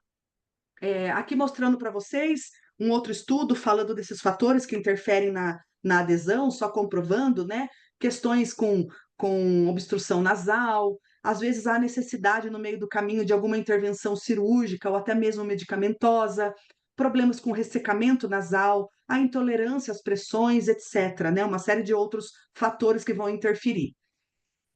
Aqui mostrando para vocês um outro estudo falando desses fatores que interferem na adesão, só comprovando, né? Questões com obstrução nasal, às vezes há necessidade no meio do caminho de alguma intervenção cirúrgica ou até mesmo medicamentosa, problemas com ressecamento nasal, a intolerância às pressões, etc., né? Uma série de outros fatores que vão interferir.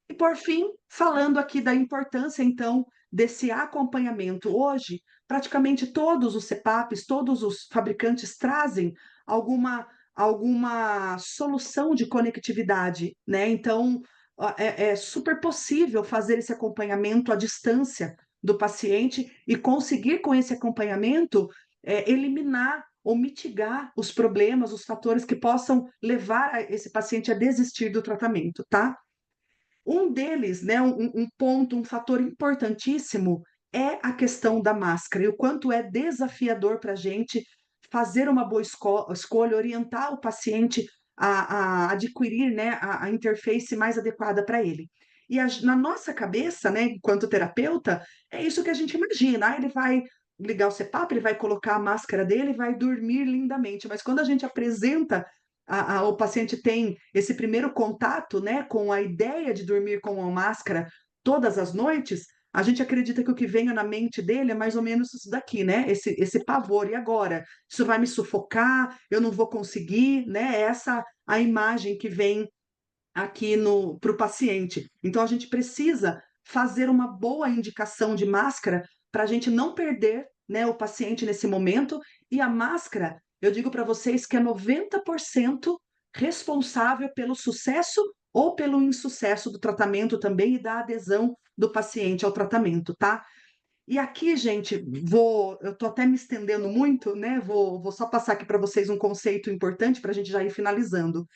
E por fim, falando aqui da importância, então, desse acompanhamento. Hoje, praticamente todos os CPAPs, todos os fabricantes trazem alguma solução de conectividade, né? Então, é super possível fazer esse acompanhamento à distância do paciente e conseguir, com esse acompanhamento, eliminar ou mitigar os problemas, os fatores que possam levar esse paciente a desistir do tratamento, tá? Um deles, né, um ponto, um fator importantíssimo é a questão da máscara e o quanto é desafiador para a gente fazer uma boa escolha, orientar o paciente a adquirir, né, a interface mais adequada para ele. E na nossa cabeça, né, enquanto terapeuta, é isso que a gente imagina. Ele vai ligar o CPAP, ele vai colocar a máscara dele e vai dormir lindamente. Mas quando a gente apresenta o paciente tem esse primeiro contato, né, com a ideia de dormir com uma máscara todas as noites, a gente acredita que o que vem na mente dele é mais ou menos isso daqui, né? Esse pavor. E agora? Isso vai me sufocar? Eu não vou conseguir, né? Essa a imagem que vem aqui para o paciente. Então, a gente precisa fazer uma boa indicação de máscara para a gente não perder, né, o paciente nesse momento. E a máscara, eu digo para vocês que é 90% responsável pelo sucesso ou pelo insucesso do tratamento também e da adesão do paciente ao tratamento, tá? E aqui, gente, eu estou até me estendendo muito, né? Vou só passar aqui para vocês um conceito importante para a gente já ir finalizando.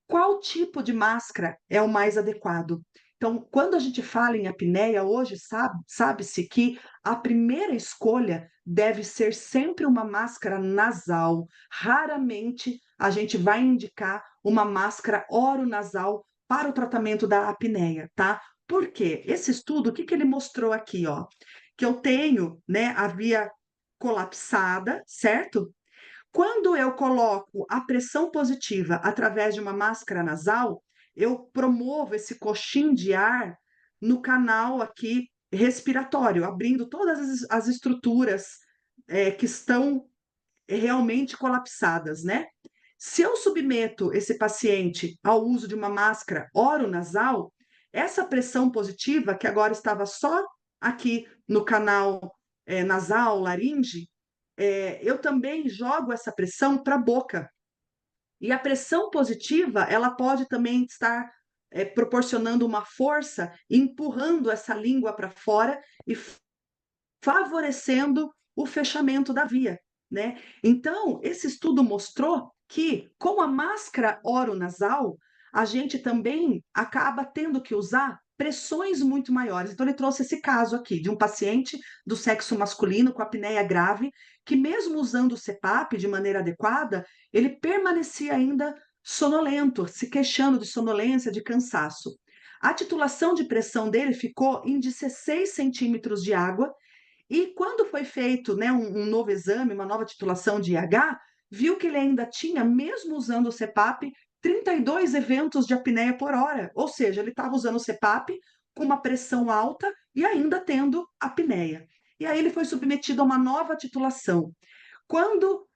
Qual tipo de máscara é o mais adequado? Então, quando a gente fala em apneia, hoje sabe-se que a primeira escolha deve ser sempre uma máscara nasal. Raramente a gente vai indicar uma máscara oronasal para o tratamento da apneia, tá? Por quê? Esse estudo, o que que ele mostrou aqui, ó? Que eu tenho, né, a via colapsada, certo? Quando eu coloco a pressão positiva através de uma máscara nasal, eu promovo esse coxim de ar no canal aqui respiratório, abrindo todas as estruturas que estão realmente colapsadas, né? Se eu submeto esse paciente ao uso de uma máscara oronasal, essa pressão positiva, que agora estava só aqui no canal nasal, laringe, eu também jogo essa pressão para a boca. E a pressão positiva, ela pode também estar proporcionando uma força, empurrando essa língua para fora e favorecendo o fechamento da via, né? Então, esse estudo mostrou que com a máscara oronasal, a gente também acaba tendo que usar pressões muito maiores. Então, ele trouxe esse caso aqui de um paciente do sexo masculino com apneia grave, que mesmo usando o CPAP de maneira adequada, ele permanecia ainda sonolento, se queixando de sonolência, de cansaço. A titulação de pressão dele ficou em 16 centímetros de água, e quando foi feito, né, um novo exame, uma nova titulação de IH, viu que ele ainda tinha, mesmo usando o CPAP, 32 eventos de apneia por hora. Ou seja, ele estava usando o CPAP com uma pressão alta e ainda tendo apneia. E aí ele foi submetido a uma nova titulação. Quando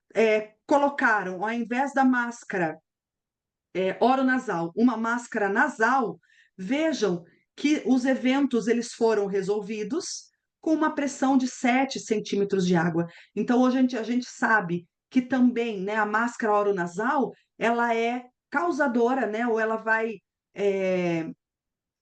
colocaram, ao invés da máscara oronasal, uma máscara nasal, vejam que os eventos eles foram resolvidos com uma pressão de 7 centímetros de água. Então, hoje a gente sabe que também, né, a máscara oronasal, ela é causadora, né, ou ela vai é,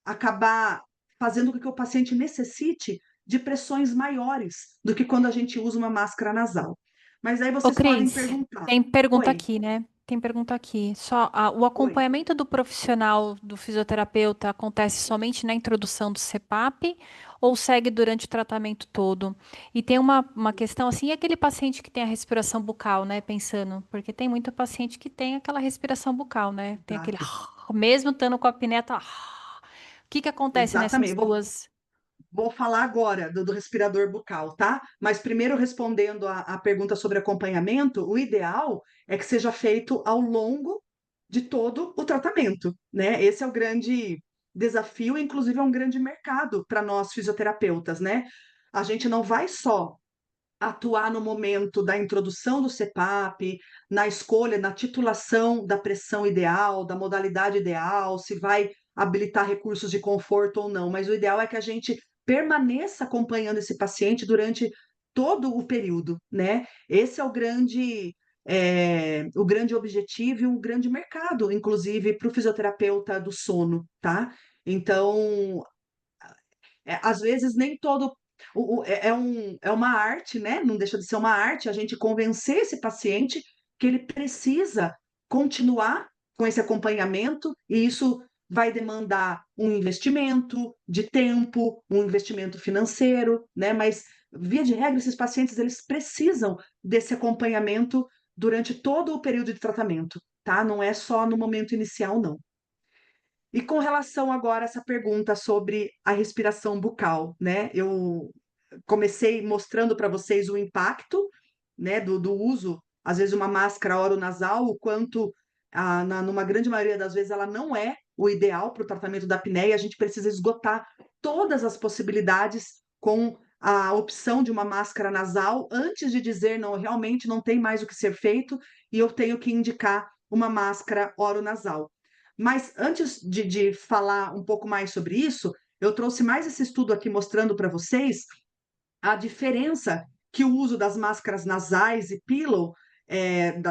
acabar fazendo com que o paciente necessite de pressões maiores do que quando a gente usa uma máscara nasal. Mas aí Ô, vocês podem Cris, perguntar: tem pergunta oi, aqui, né? Tem pergunta aqui. Só o oi. acompanhamento do profissional do fisioterapeuta acontece somente na introdução do CPAP ou segue durante o tratamento todo? E tem uma questão assim, e aquele paciente que tem a respiração bucal, né? Pensando, porque tem muito paciente que tem aquela respiração bucal, né? Tem aquele Exato, mesmo estando com a apneia, tá. O que que acontece nessas exatamente. duas? Vou falar agora do respirador bucal, tá? Mas primeiro, respondendo a pergunta sobre acompanhamento, o ideal é que seja feito ao longo de todo o tratamento, né? Esse é o grande desafio, inclusive é um grande mercado para nós fisioterapeutas, né? A gente não vai só atuar no momento da introdução do CPAP, na escolha, na titulação da pressão ideal, da modalidade ideal, se vai habilitar recursos de conforto ou não, mas o ideal é que a gente permaneça acompanhando esse paciente durante todo o período, né? Esse é o grande objetivo e um grande mercado, inclusive para o fisioterapeuta do sono, tá? Então, às vezes nem todo é uma arte, né? Não deixa de ser uma arte a gente convencer esse paciente que ele precisa continuar com esse acompanhamento, e isso vai demandar um investimento de tempo, um investimento financeiro, né? Mas via de regra, esses pacientes eles precisam desse acompanhamento durante todo o período de tratamento, tá? Não é só no momento inicial, não. E com relação agora a essa pergunta sobre a respiração bucal, né? Eu comecei mostrando para vocês o impacto, né, do uso, às vezes, uma máscara oronasal, o quanto, numa grande maioria das vezes, ela não é o ideal para o tratamento da apneia. A gente precisa esgotar todas as possibilidades com a opção de uma máscara nasal antes de dizer, não, realmente não tem mais o que ser feito e eu tenho que indicar uma máscara oronasal. Mas antes de falar um pouco mais sobre isso, eu trouxe mais esse estudo aqui mostrando para vocês a diferença que o uso das máscaras nasais e pillow,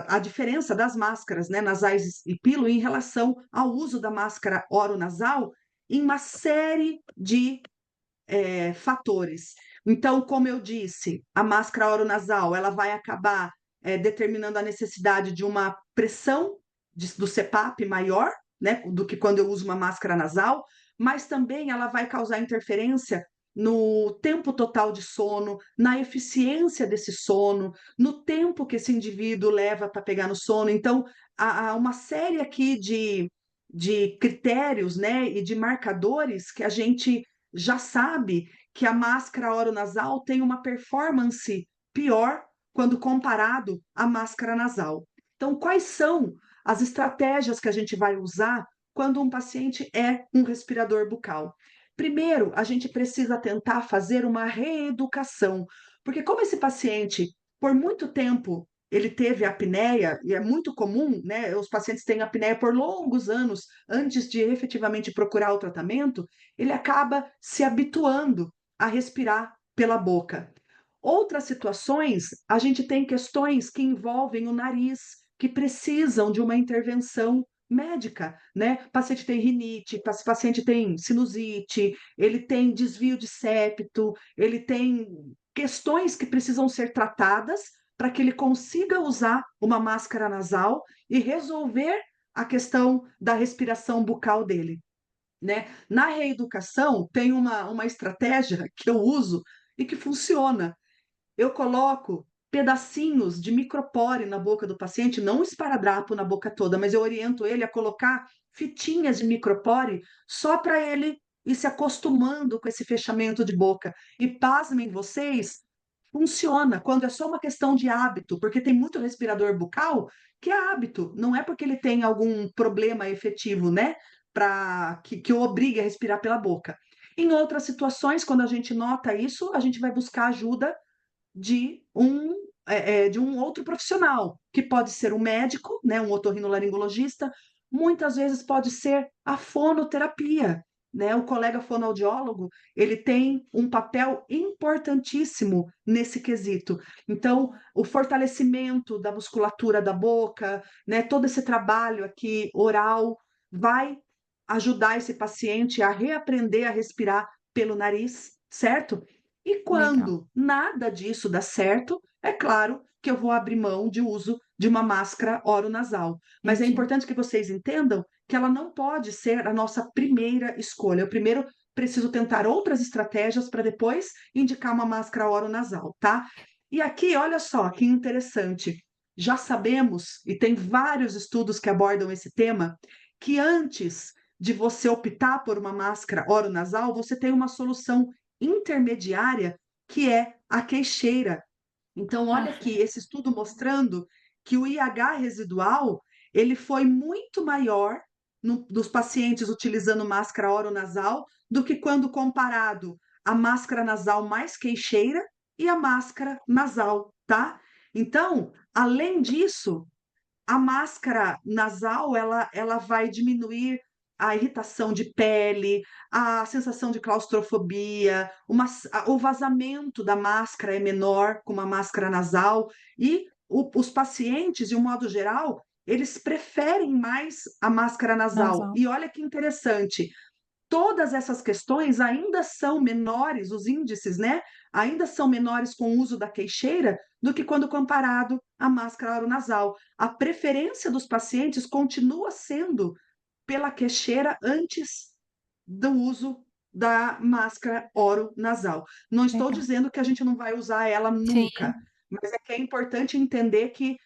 a diferença das máscaras, né, nasais e pillow em relação ao uso da máscara oronasal em uma série de fatores. Então, como eu disse, a máscara oronasal ela vai acabar determinando a necessidade de uma pressão do CPAP maior, né, do que quando eu uso uma máscara nasal, mas também ela vai causar interferência no tempo total de sono, na eficiência desse sono, no tempo que esse indivíduo leva para pegar no sono. Então, há uma série aqui de critérios, né, e de marcadores que a gente já sabe que a máscara oronasal tem uma performance pior quando comparado à máscara nasal. Então, quais são as estratégias que a gente vai usar quando um paciente é um respirador bucal? Primeiro, a gente precisa tentar fazer uma reeducação, porque como esse paciente, por muito tempo, ele teve apneia, e é muito comum, né? Os pacientes têm apneia por longos anos antes de efetivamente procurar o tratamento, ele acaba se habituando a respirar pela boca. Outras situações, a gente tem questões que envolvem o nariz, que precisam de uma intervenção médica, né? O paciente tem rinite, o paciente tem sinusite, ele tem desvio de septo, ele tem questões que precisam ser tratadas para que ele consiga usar uma máscara nasal e resolver a questão da respiração bucal dele, né? Na reeducação, tem uma estratégia que eu uso e que funciona. Eu coloco pedacinhos de micropore na boca do paciente, não um esparadrapo na boca toda, mas eu oriento ele a colocar fitinhas de micropore só para ele ir se acostumando com esse fechamento de boca. E pasmem vocês, funciona quando é só uma questão de hábito, porque tem muito respirador bucal que é hábito, não é porque ele tem algum problema efetivo, né? Para que o obrigue a respirar pela boca. Em outras situações, quando a gente nota isso, a gente vai buscar ajuda de um outro profissional, que pode ser um médico, né, um otorrinolaringologista, muitas vezes pode ser a fonoterapia, né? O colega fonoaudiólogo, ele tem um papel importantíssimo nesse quesito. Então, o fortalecimento da musculatura da boca, né, todo esse trabalho aqui oral vai ajudar esse paciente a reaprender a respirar pelo nariz, certo? E Legal. quando nada disso dá certo, é claro que eu vou abrir mão de uso de uma máscara oronasal. Mas é Entendi. importante que vocês entendam que ela não pode ser a nossa primeira escolha. Eu primeiro preciso tentar outras estratégias para depois indicar uma máscara oronasal, tá? E aqui, olha só que interessante. Já sabemos, e tem vários estudos que abordam esse tema, que antes de você optar por uma máscara oronasal, você tem uma solução intermediária, que é a queixeira. Então, olha Ah, aqui, esse estudo mostrando que o IH residual, ele foi muito maior dos pacientes utilizando máscara oronasal do que quando comparado a máscara nasal mais queixeira e a máscara nasal, tá? Então, além disso, a máscara nasal, ela vai diminuir a irritação de pele, a sensação de claustrofobia, o vazamento da máscara é menor com uma máscara nasal, e os pacientes, de um modo geral, eles preferem mais a máscara nasal. nasal. E olha que interessante, todas essas questões ainda são menores, os índices, né? Ainda são menores com o uso da queixeira do que quando comparado à máscara oronasal. A preferência dos pacientes continua sendo pela queixeira antes do uso da máscara oronasal. Não estou Legal. dizendo que a gente não vai usar ela nunca, Sim. mas é que é importante entender que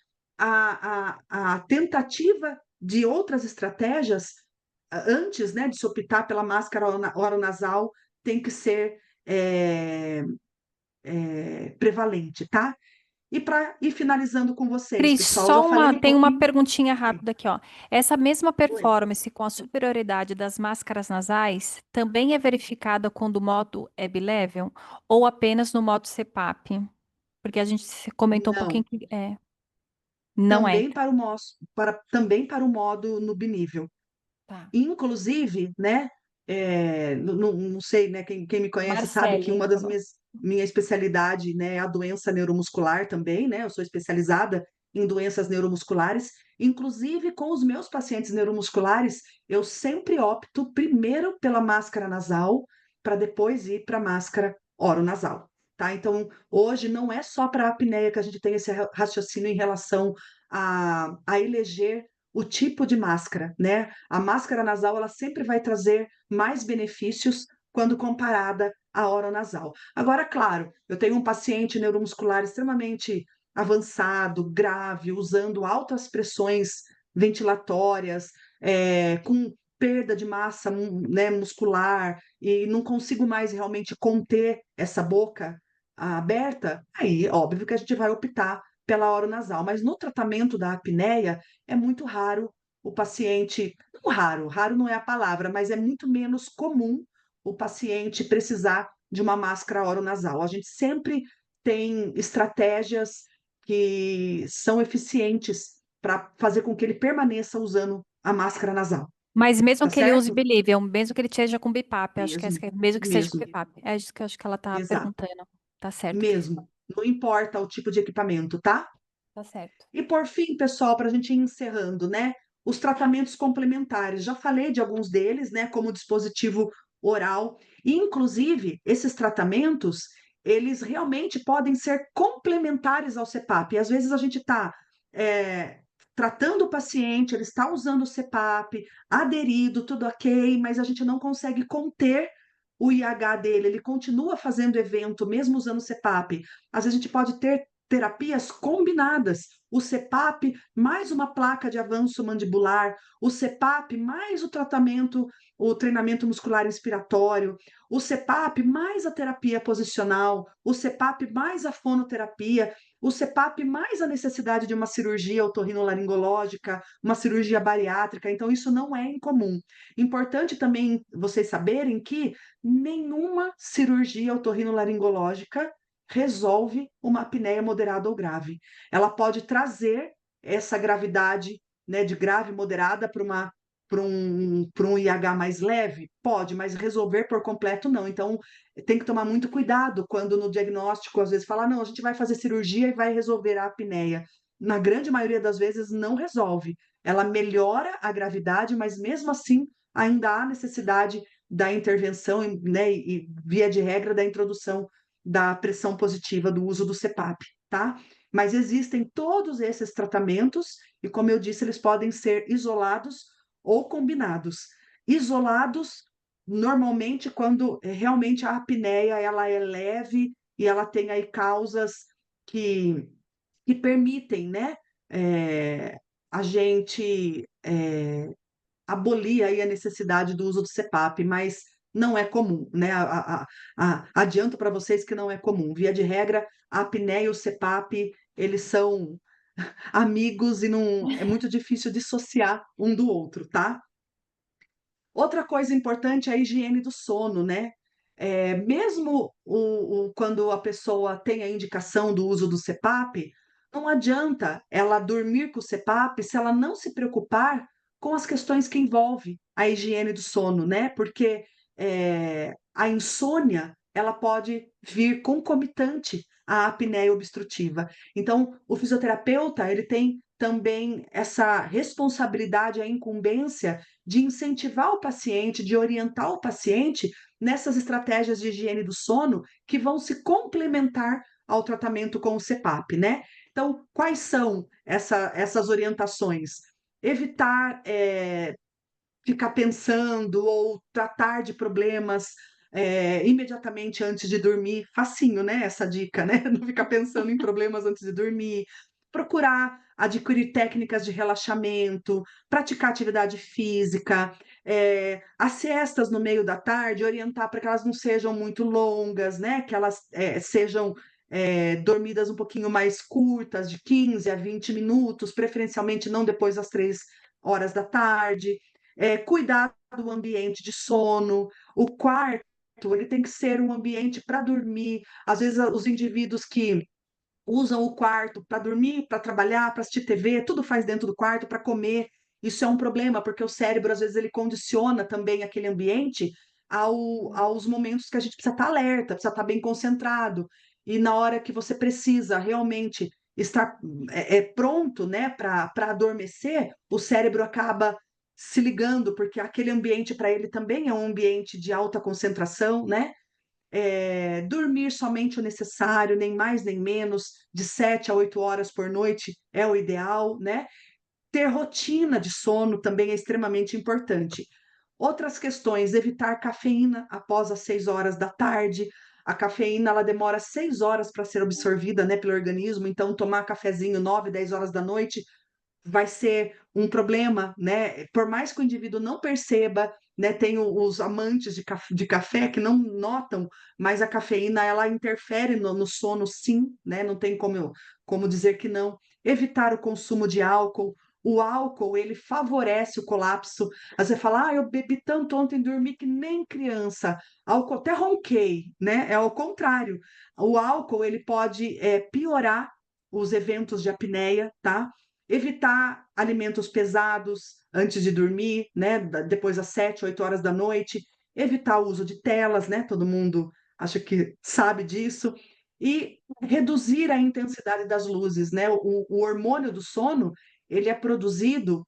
a tentativa de outras estratégias antes, né, de se optar pela máscara oronasal, tem que ser prevalente, tá? E para ir finalizando com vocês, Cris, pessoal, já só falei uma, um tem uma pouquinho. perguntinha Oi, rápida aqui, ó. Essa mesma oi. performance com a superioridade das máscaras nasais também é verificada quando o modo é bilevel ou apenas no modo CPAP? Porque a gente comentou um pouquinho Não, que não é. também para o modo no binível. Tá. Inclusive, né, não sei, né, quem me conhece sabe que Marcele uma das falou. minha especialidade, né, é a doença neuromuscular também, né, eu sou especializada em doenças neuromusculares, inclusive com os meus pacientes neuromusculares, eu sempre opto primeiro pela máscara nasal, para depois ir para a máscara oronasal, tá? Então, hoje não é só para a apneia que a gente tem esse raciocínio em relação a eleger o tipo de máscara, né? A máscara nasal ela sempre vai trazer mais benefícios quando comparada à oronasal. Agora, claro, eu tenho um paciente neuromuscular extremamente avançado, grave, usando altas pressões ventilatórias, com perda de massa, né, muscular, e não consigo mais realmente conter essa boca aberta, aí óbvio que a gente vai optar pela oronasal. Mas no tratamento da apneia, é muito raro o paciente, não raro, raro não é a palavra, mas é muito menos comum o paciente precisar de uma máscara oronasal. A gente sempre tem estratégias que são eficientes para fazer com que ele permaneça usando a máscara nasal, Mas mesmo tá que ele use certo? Believe, mesmo que ele esteja com BIPAP, acho que Mesmo, mesmo que seja com mesmo, BIPAP, é isso que eu acho que ela tá exato, perguntando. Tá certo, Cris. mesmo. Não importa o tipo de equipamento, tá? Tá certo. E por fim, pessoal, para a gente ir encerrando, né? Os tratamentos complementares. Já falei de alguns deles, né? Como o dispositivo oral. E, inclusive, esses tratamentos, eles realmente podem ser complementares ao CPAP. E às vezes a gente está tratando o paciente, ele está usando o CPAP, aderido, tudo ok, mas a gente não consegue conter o IH dele, ele continua fazendo evento, mesmo usando o CPAP. Às vezes a gente pode ter terapias combinadas. O CPAP mais uma placa de avanço mandibular, o CPAP mais o tratamento, o treinamento muscular inspiratório, o CPAP mais a terapia posicional, o CPAP mais a fonoterapia, o CPAP mais a necessidade de uma cirurgia otorrinolaringológica, uma cirurgia bariátrica. Então, isso não é incomum. Importante também vocês saberem que nenhuma cirurgia otorrinolaringológica resolve uma apneia moderada ou grave. Ela pode trazer essa gravidade, né, de grave moderada para um IH mais leve? Pode, mas resolver por completo não. Então, tem que tomar muito cuidado quando no diagnóstico, às vezes, fala, não, a gente vai fazer cirurgia e vai resolver a apneia. Na grande maioria das vezes, não resolve. Ela melhora a gravidade, mas mesmo assim, ainda há necessidade da intervenção, né, e via de regra, da introdução da pressão positiva, do uso do CPAP, tá? Mas existem todos esses tratamentos, e como eu disse, eles podem ser isolados ou combinados. Isolados, normalmente, quando realmente a apneia ela é leve e ela tem aí causas que, que permitem, né, a gente abolir aí a necessidade do uso do CPAP, mas não é comum, né? Adianto para vocês que não é comum. Via de regra, a apneia e o CPAP, eles são amigos e não é muito difícil dissociar um do outro, tá? Outra coisa importante é a higiene do sono, né? Mesmo quando a pessoa tem a indicação do uso do CPAP, não adianta ela dormir com o CPAP se ela não se preocupar com as questões que envolvem a higiene do sono, né? Porque a insônia ela pode vir concomitante à apneia obstrutiva. Então, o fisioterapeuta ele tem também essa responsabilidade, a incumbência de incentivar o paciente, de orientar o paciente nessas estratégias de higiene do sono que vão se complementar ao tratamento com o CPAP, né? Então, quais são essas orientações? Evitar ficar pensando ou tratar de problemas imediatamente antes de dormir. Facinho, né? Essa dica, né? Não ficar pensando em problemas antes de dormir. Procurar adquirir técnicas de relaxamento, praticar atividade física, as siestas no meio da tarde, orientar para que elas não sejam muito longas, né? Que elas sejam dormidas um pouquinho mais curtas, de 15 a 20 minutos, preferencialmente não depois das 3 horas da tarde. Cuidar do ambiente de sono, o quarto, ele tem que ser um ambiente para dormir. Às vezes, os indivíduos que usam o quarto para dormir, para trabalhar, para assistir TV, tudo faz dentro do quarto, para comer. Isso é um problema, porque o cérebro, às vezes, ele condiciona também aquele ambiente aos momentos que a gente precisa estar alerta, precisa estar bem concentrado. E na hora que você precisa realmente estar pronto, né, para adormecer, o cérebro acaba se ligando, porque aquele ambiente para ele também é um ambiente de alta concentração, né? Dormir somente o necessário, nem mais nem menos, de 7 a 8 horas por noite é o ideal, né? Ter rotina de sono também é extremamente importante. Outras questões, evitar cafeína após as 6 horas da tarde. A cafeína ela demora 6 horas para ser absorvida, né, pelo organismo, então tomar cafezinho 9, 10 horas da noite vai ser um problema, né? Por mais que o indivíduo não perceba, né? Tem os amantes de café que não notam, mas a cafeína ela interfere no sono, sim, né? Não tem como dizer que não. Evitar o consumo de álcool. O álcool, ele favorece o colapso. Aí você fala, eu bebi tanto ontem, dormi que nem criança. Álcool, até ronquei, né? É ao contrário. O álcool, ele pode piorar os eventos de apneia, tá? Evitar alimentos pesados antes de dormir, né? Depois das 7, 8 horas da noite. Evitar o uso de telas, né? Todo mundo acho que sabe disso. E reduzir a intensidade das luzes, né? O hormônio do sono, ele é produzido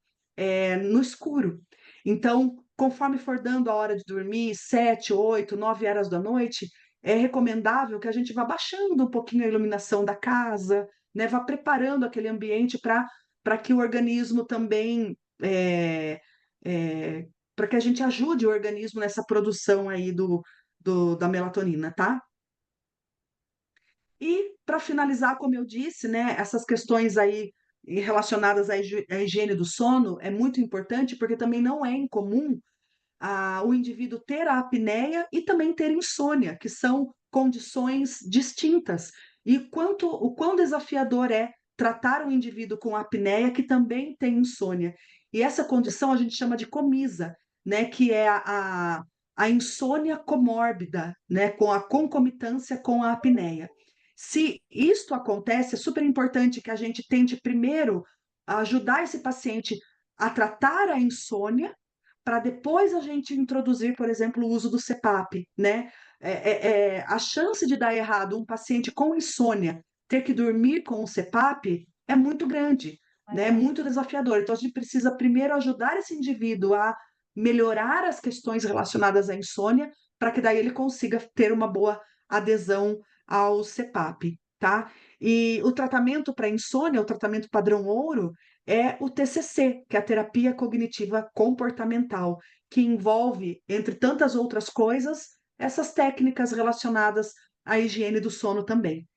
no escuro. Então, conforme for dando a hora de dormir, 7, 8, 9 horas da noite, é recomendável que a gente vá baixando um pouquinho a iluminação da casa, né? Vá preparando aquele ambiente para que o organismo também, para que a gente ajude o organismo nessa produção aí da melatonina, tá? E, para finalizar, como eu disse, né, essas questões aí relacionadas à higiene do sono é muito importante, porque também não é incomum o indivíduo ter a apneia e também ter insônia, que são condições distintas. E o quão desafiador é tratar um indivíduo com apneia que também tem insônia. E essa condição a gente chama de comisa, né, que é a insônia comórbida, né, com a concomitância com a apneia. Se isto acontece, é super importante que a gente tente primeiro ajudar esse paciente a tratar a insônia para depois a gente introduzir, por exemplo, o uso do CPAP, né? A chance de dar errado um paciente com insônia ter que dormir com o CPAP é muito grande, né? É muito desafiador. Então, a gente precisa primeiro ajudar esse indivíduo a melhorar as questões relacionadas à insônia, para que daí ele consiga ter uma boa adesão ao CPAP, tá? E o tratamento para insônia, o tratamento padrão ouro, é o TCC, que é a terapia cognitiva comportamental, que envolve, entre tantas outras coisas, essas técnicas relacionadas à higiene do sono também.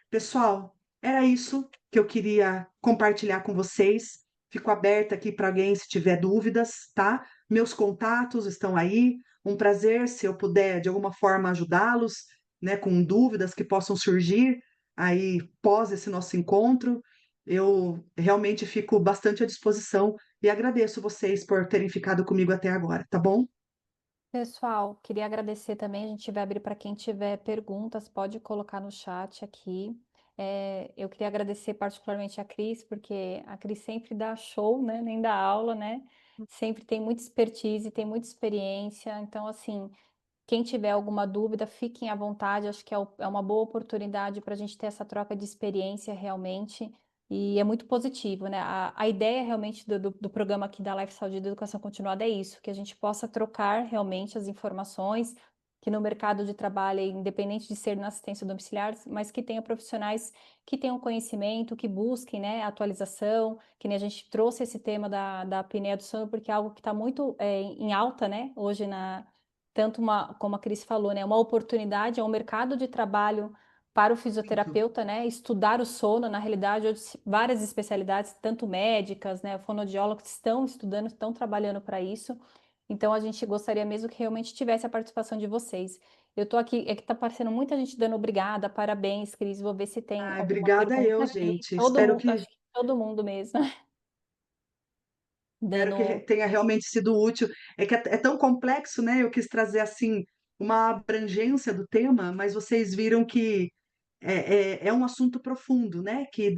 Pessoal, era isso que eu queria compartilhar com vocês. Fico aberta aqui para alguém se tiver dúvidas, tá? Meus contatos estão aí. Um prazer se eu puder de alguma forma ajudá-los, né, com dúvidas que possam surgir aí pós esse nosso encontro. Eu realmente fico bastante à disposição e agradeço vocês por terem ficado comigo até agora, tá bom? Pessoal, queria agradecer também. A gente vai abrir para quem tiver perguntas, pode colocar no chat aqui. Eu queria agradecer particularmente a Cris, porque a Cris sempre dá show, né? Nem dá aula, né? Sempre tem muita expertise, tem muita experiência. Então, assim, quem tiver alguma dúvida, fiquem à vontade. Acho que é uma boa oportunidade para a gente ter essa troca de experiência realmente. E é muito positivo, né? A ideia realmente do programa aqui da Life Saúde e da Educação Continuada é isso, que a gente possa trocar realmente as informações, que no mercado de trabalho, independente de ser na assistência domiciliar, mas que tenha profissionais que tenham conhecimento, que busquem, né, atualização, que nem a gente trouxe esse tema da apneia do sono, porque é algo que está muito em alta, né, hoje tanto como a Cris falou, né, uma oportunidade, é um mercado de trabalho para o Muito. fisioterapeuta, né, estudar o sono, na realidade, hoje várias especialidades, tanto médicas, né, fonoaudiólogos estão estudando, estão trabalhando para isso. Então, a gente gostaria mesmo que realmente tivesse a participação de vocês. Eu estou aqui, é que está aparecendo muita gente dando obrigada, parabéns, Cris. Vou ver se tem Ai, alguma obrigada pergunta eu, aqui. gente. Todo mundo, acho que todo mundo mesmo, Espero que dando. tenha realmente sido útil. É que é tão complexo, né? Eu quis trazer assim uma abrangência do tema, mas vocês viram que é um assunto profundo, né? Que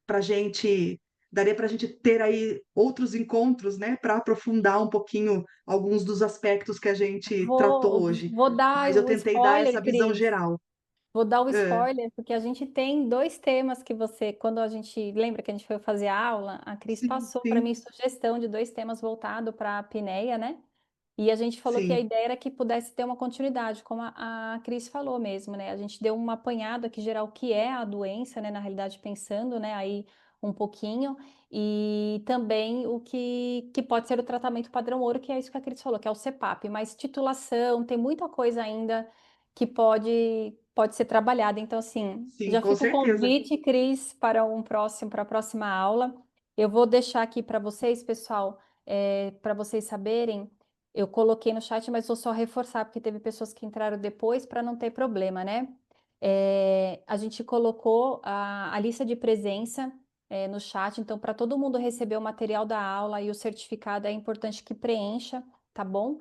para gente daria para a gente ter aí outros encontros, né? Para aprofundar um pouquinho alguns dos aspectos que a gente tratou hoje. Vou dar Mas eu o tentei dar essa spoiler, visão Cris. geral. Vou dar o É, spoiler, porque a gente tem dois temas que você, quando a gente lembra que a gente foi fazer a aula, a Cris sim, passou para sim, mim sugestão de dois temas voltados para a apneia, né? E a gente falou que a sim. ideia era que pudesse ter uma continuidade, como a Cris falou mesmo, né? A gente deu uma apanhada aqui geral o que é a doença, né? Na realidade, pensando, né, aí um pouquinho, e também que pode ser o tratamento padrão ouro, que é isso que a Cris falou, que é o CPAP, mas titulação, tem muita coisa ainda que pode ser trabalhada. Então, assim, Sim, já com fica o certeza. convite, Cris, para a próxima aula. Eu vou deixar aqui para vocês, pessoal, para vocês saberem. Eu coloquei no chat, mas vou só reforçar, porque teve pessoas que entraram depois para não ter problema, né? A gente colocou a lista de presença no chat, então, para todo mundo receber o material da aula e o certificado, é importante que preencha, tá bom?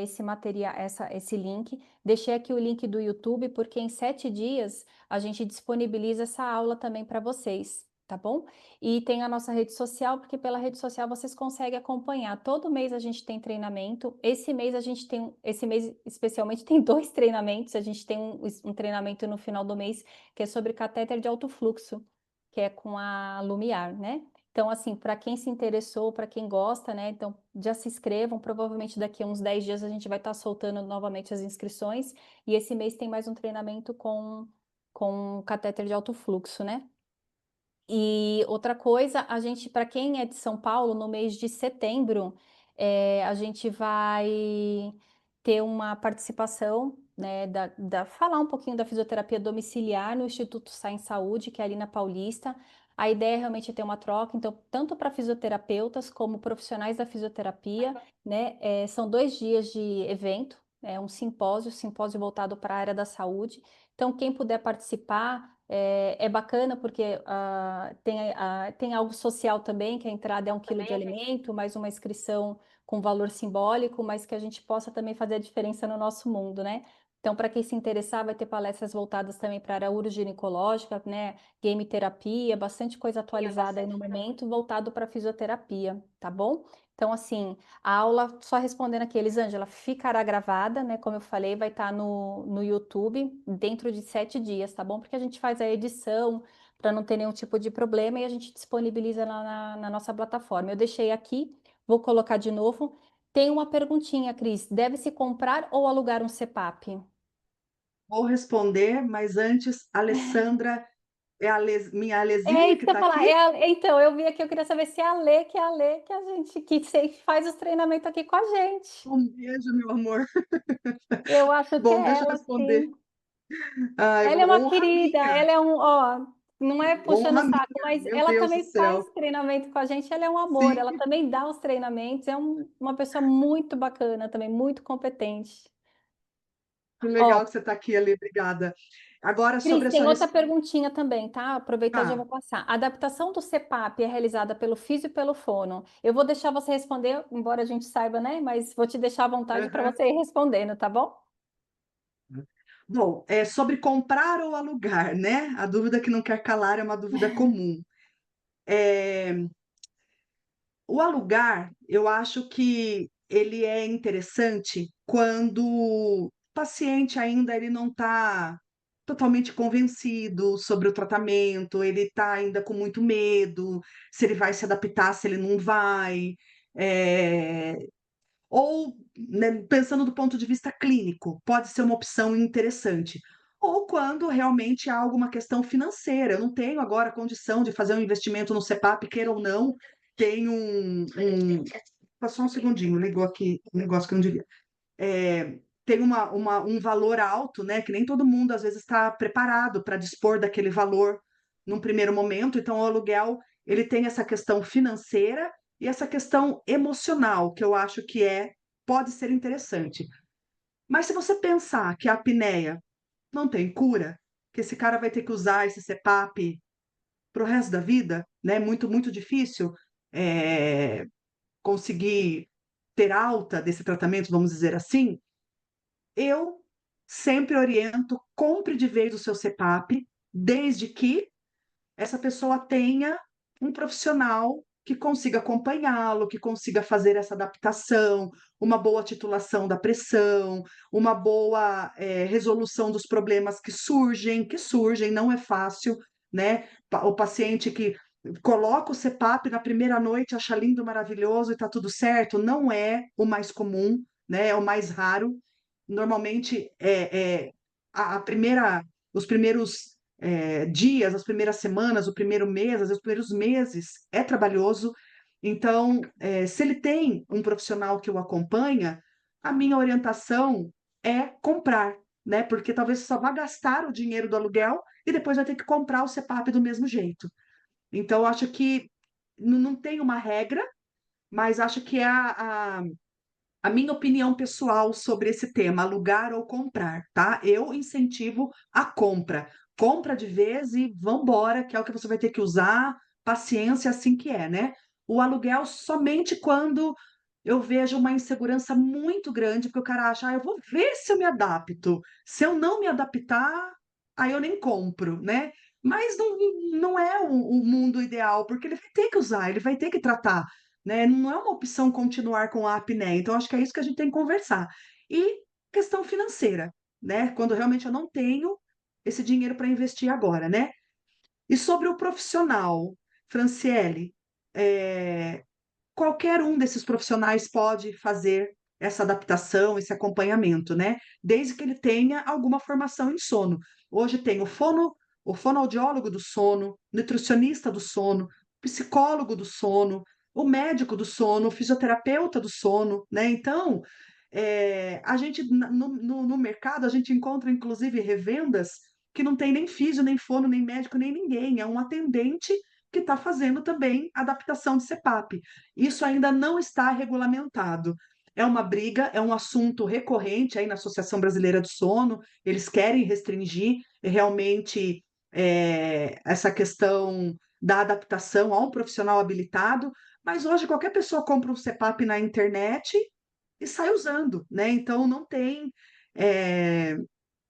Esse material, esse link. Deixei aqui o link do YouTube, porque em 7 dias a gente disponibiliza essa aula também para vocês, tá bom? E tem a nossa rede social, porque pela rede social vocês conseguem acompanhar. Todo mês a gente tem treinamento. Esse mês especialmente tem dois treinamentos. A gente tem um treinamento no final do mês que é sobre catéter de alto fluxo, que é com a Lumiar, né? Então, assim, para quem se interessou, para quem gosta, né? Então, já se inscrevam. Provavelmente daqui a uns 10 dias a gente vai estar soltando novamente as inscrições. E esse mês tem mais um treinamento com catéter de alto fluxo, né? E outra coisa, a gente, para quem é de São Paulo, no mês de setembro, a gente vai ter uma participação. né, falar um pouquinho da fisioterapia domiciliar no Instituto Sain Saúde, que é ali na Paulista. A ideia é realmente ter uma troca, então, tanto para fisioterapeutas como profissionais da fisioterapia, né? São 2 dias de evento, é um simpósio voltado para a área da saúde. Então, quem puder participar, é bacana porque tem algo social também, que a entrada é 1 quilo de alimento, mais uma inscrição com valor simbólico, mas que a gente possa também fazer a diferença no nosso mundo, né? Então, para quem se interessar, vai ter palestras voltadas também para a área uroginecológica, né? Game terapia, bastante coisa atualizada aí no momento, voltado para fisioterapia, tá bom? Então, assim, a aula, só respondendo aqui, Elisângela, ficará gravada, né? Como eu falei, vai estar no YouTube dentro de 7 dias, tá bom? Porque a gente faz a edição para não ter nenhum tipo de problema e a gente disponibiliza lá na nossa plataforma. Eu deixei aqui, vou colocar de novo. Tem uma perguntinha, Cris. Deve-se comprar ou alugar um CPAP? Vou responder, mas antes, Alessandra é minha É Alezinha isso que que eu ia está falar. aqui? Então, eu vi aqui, eu queria saber se é a Lê, que a gente, faz os treinamentos aqui com a gente. Um beijo, meu amor. Eu acho que Bom, é deixa eu ela, responder. sim. Ai, Ela é uma honra querida, minha, ela é ó, não é puxando o honra saco, minha, mas meu ela Deus do também faz céu. treinamento com a gente, ela é um amor, ela Sim, também dá os treinamentos, é uma pessoa muito bacana também, muito competente. que Ó, legal que você está aqui, Ali, obrigada. Agora, sobre Cris, a sua tem outra resposta. perguntinha também, tá? Aproveitar, já Ah, vou passar. A adaptação do CPAP é realizada pelo físio e pelo fono. Eu vou deixar você responder, embora a gente saiba, né? Mas vou te deixar à vontade para aham. você ir respondendo, tá bom? Bom, é sobre comprar ou alugar, né? A dúvida que não quer calar é uma dúvida comum. É, o alugar, eu acho que ele é interessante quando o paciente ainda ele não está totalmente convencido sobre o tratamento, ele está ainda com muito medo, se ele vai se adaptar, se ele não vai. É, ou, né, pensando do ponto de vista clínico, pode ser uma opção interessante. Ou quando realmente há alguma questão financeira. Eu não tenho agora condição de fazer um investimento no CPAP, queira ou não, tem Passou um segundinho, ligou aqui um negócio que eu não devia. Tem um valor alto, né? Que nem todo mundo às vezes está preparado para dispor daquele valor num primeiro momento. Então, o aluguel ele tem essa questão financeira e essa questão emocional, que eu acho que pode ser interessante. Mas se você pensar que a apneia não tem cura, que esse cara vai ter que usar esse CPAP para o resto da vida, né? Muito, muito difícil é, conseguir ter alta desse tratamento, vamos dizer assim, eu sempre oriento, compre de vez o seu CPAP, desde que essa pessoa tenha um profissional que consiga acompanhá-lo, que consiga fazer essa adaptação, uma boa titulação da pressão, uma boa resolução dos problemas que surgem, não é fácil, né? O paciente que coloca o CPAP na primeira noite, acha lindo, maravilhoso e está tudo certo, não é o mais comum, né? É o mais raro. Normalmente a primeira, os primeiros dias, as primeiras semanas, o primeiro mês, às vezes os primeiros meses é trabalhoso. Então, se ele tem um profissional que o acompanha, a minha orientação é comprar, né? Porque talvez você só vá gastar o dinheiro do aluguel e depois vai ter que comprar o CPAP do mesmo jeito. Então, eu acho que não tem uma regra, mas acho que é a minha opinião pessoal sobre esse tema, alugar ou comprar, tá? Eu incentivo a compra. Compra de vez e vambora, que é o que você vai ter que usar. Paciência, assim que é, né? O aluguel somente quando eu vejo uma insegurança muito grande, porque o cara acha, eu vou ver se eu me adapto. Se eu não me adaptar, aí eu nem compro, né? Mas não é o mundo ideal, porque ele vai ter que usar, ele vai ter que tratar, né? Não é uma opção continuar com a apneia. Então, acho que é isso que a gente tem que conversar. E questão financeira, né? Quando realmente eu não tenho esse dinheiro para investir agora, né? E sobre o profissional, Franciele, qualquer um desses profissionais pode fazer essa adaptação, esse acompanhamento, né? Desde que ele tenha alguma formação em sono. Hoje tem o fonoaudiólogo do sono, nutricionista do sono, psicólogo do sono, o médico do sono, o fisioterapeuta do sono, né? Então, A gente no mercado, a gente encontra inclusive revendas que não tem nem físio, nem fono, nem médico, nem ninguém, é um atendente que está fazendo também adaptação de CPAP. Isso ainda não está regulamentado. É uma briga, é um assunto recorrente aí na Associação Brasileira do Sono, eles querem restringir realmente essa questão da adaptação a um profissional habilitado, mas hoje qualquer pessoa compra um CPAP na internet e sai usando, né? Então não tem eh,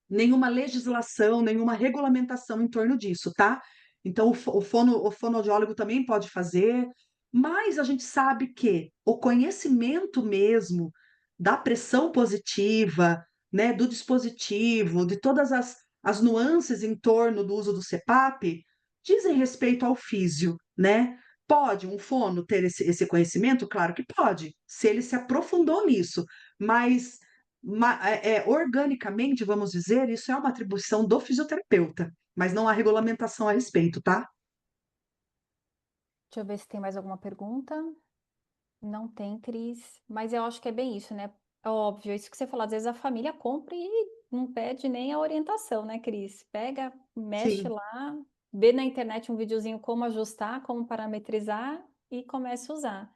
nenhuma legislação, nenhuma regulamentação em torno disso, tá? Então o fonoaudiólogo também pode fazer, mas a gente sabe que o conhecimento mesmo da pressão positiva, né, do dispositivo, de todas as nuances em torno do uso do CPAP, dizem respeito ao físio, né? Pode um fono ter esse conhecimento? Claro que pode, se ele se aprofundou nisso, mas organicamente, vamos dizer, isso é uma atribuição do fisioterapeuta, mas não há regulamentação a respeito, tá? Deixa eu ver se tem mais alguma pergunta. Não tem, Cris. Mas eu acho que é bem isso, né? É óbvio, isso que você falou, às vezes a família compra e não pede nem a orientação, né, Cris? Pega, mexe Sim, lá, vê na internet um videozinho como ajustar, como parametrizar e começa a usar.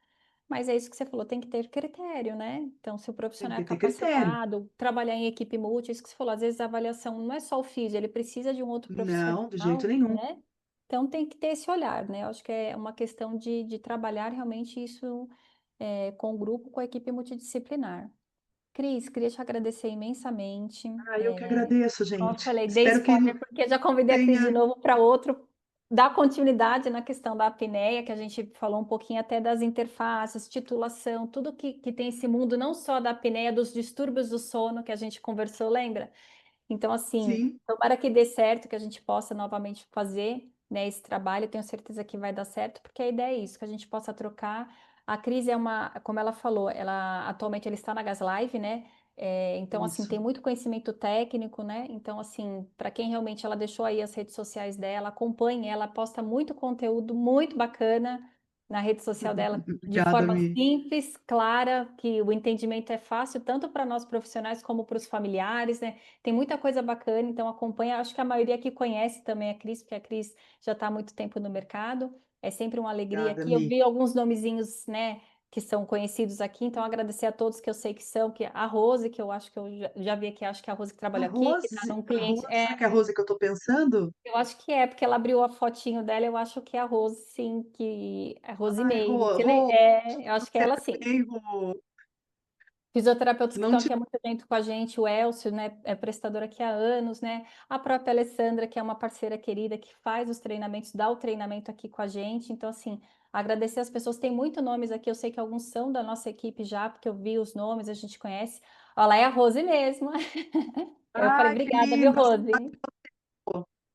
Mas é isso que você falou, tem que ter critério, né? Então, se o tem profissional é que ter critério. capacitado, trabalhar em equipe multi, isso que você falou, às vezes a avaliação não é só o físio, ele precisa de um outro Não, de jeito profissional, nenhum. né? Então tem que ter esse olhar, né? Eu acho que é uma questão de trabalhar realmente isso com o grupo, com a equipe multidisciplinar. Cris, queria te agradecer imensamente. Ah, eu que agradeço, Como eu gente. falei, dei Espero que não spoiler porque já convidei a Cris de tenha. novo para outro, dar continuidade na questão da apneia, que a gente falou um pouquinho até das interfaces, titulação, tudo que tem esse mundo, não só da apneia, dos distúrbios do sono que a gente conversou, lembra? Então, assim, Sim, tomara que dê certo, que a gente possa novamente fazer, né, esse trabalho. Eu tenho certeza que vai dar certo, porque a ideia é isso, que a gente possa trocar. A Cris é uma, como ela falou, ela atualmente ela está na Gas Live, né? Então, assim, isso. tem muito conhecimento técnico, né? Então, assim, para quem realmente ela deixou aí as redes sociais dela, acompanhe ela, posta muito conteúdo muito bacana na rede social dela, de Obrigada, forma Mi. simples, clara, que o entendimento é fácil, tanto para nós profissionais como para os familiares, né? Tem muita coisa bacana, então acompanha. Acho que a maioria aqui conhece também a Cris, porque a Cris já está há muito tempo no mercado. É sempre uma alegria Obrigada, aqui. Eu Mi. vi alguns nomezinhos, né, que são conhecidos aqui, então agradecer a todos que eu sei que são, que a Rose, que eu acho que eu já vi aqui, acho que é a Rose que A trabalha aqui, que está Rose, num a cliente. Rose, será que é a Rose que eu tô pensando? Eu acho que é, porque ela abriu a fotinho dela, eu acho que é a Rose, sim, que é a Rose Ai, Meire. Rô, Eu acho que é ela sim. bem, Rô. Fisioterapeutas que Não estão te. aqui há muito tempo com a gente, o Elcio, né, é prestador aqui há anos, né? A própria Alessandra, que é uma parceira querida, que faz os treinamentos, dá o treinamento aqui com a gente. Então, assim, agradecer as pessoas. Tem muitos nomes aqui, eu sei que alguns são da nossa equipe já, porque eu vi os nomes, a gente conhece. Olha lá, é a Rose mesmo. Eu falei, Ai, que obrigada, viu, linda. Rose?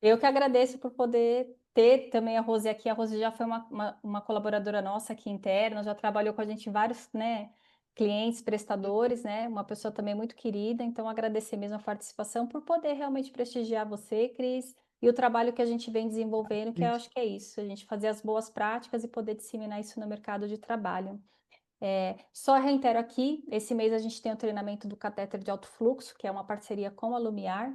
Eu que agradeço por poder ter também a Rose aqui. A Rose já foi uma colaboradora nossa aqui interna, já trabalhou com a gente em vários, né, clientes, prestadores, né? Uma pessoa também muito querida. Então, agradecer mesmo a participação por poder realmente prestigiar você, Cris, e o trabalho que a gente vem desenvolvendo, que eu Gente, acho que é isso, a gente fazer as boas práticas e poder disseminar isso no mercado de trabalho. Só reitero aqui, esse mês a gente tem o treinamento do catéter de alto fluxo, que é uma parceria com a Lumiar,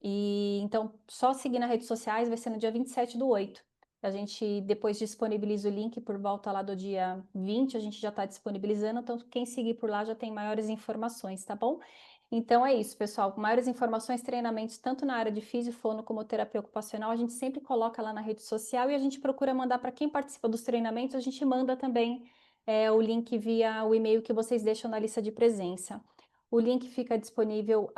e então, só seguir nas redes sociais vai ser no dia 27/8. A gente depois disponibiliza o link por volta lá do dia 20, a gente já está disponibilizando, então quem seguir por lá já tem maiores informações, tá bom? Então é isso, pessoal. Maiores informações, treinamentos, tanto na área de físio, fono, como terapia ocupacional, a gente sempre coloca lá na rede social e a gente procura mandar para quem participa dos treinamentos, a gente manda também o link via o e-mail que vocês deixam na lista de presença. O link fica disponível,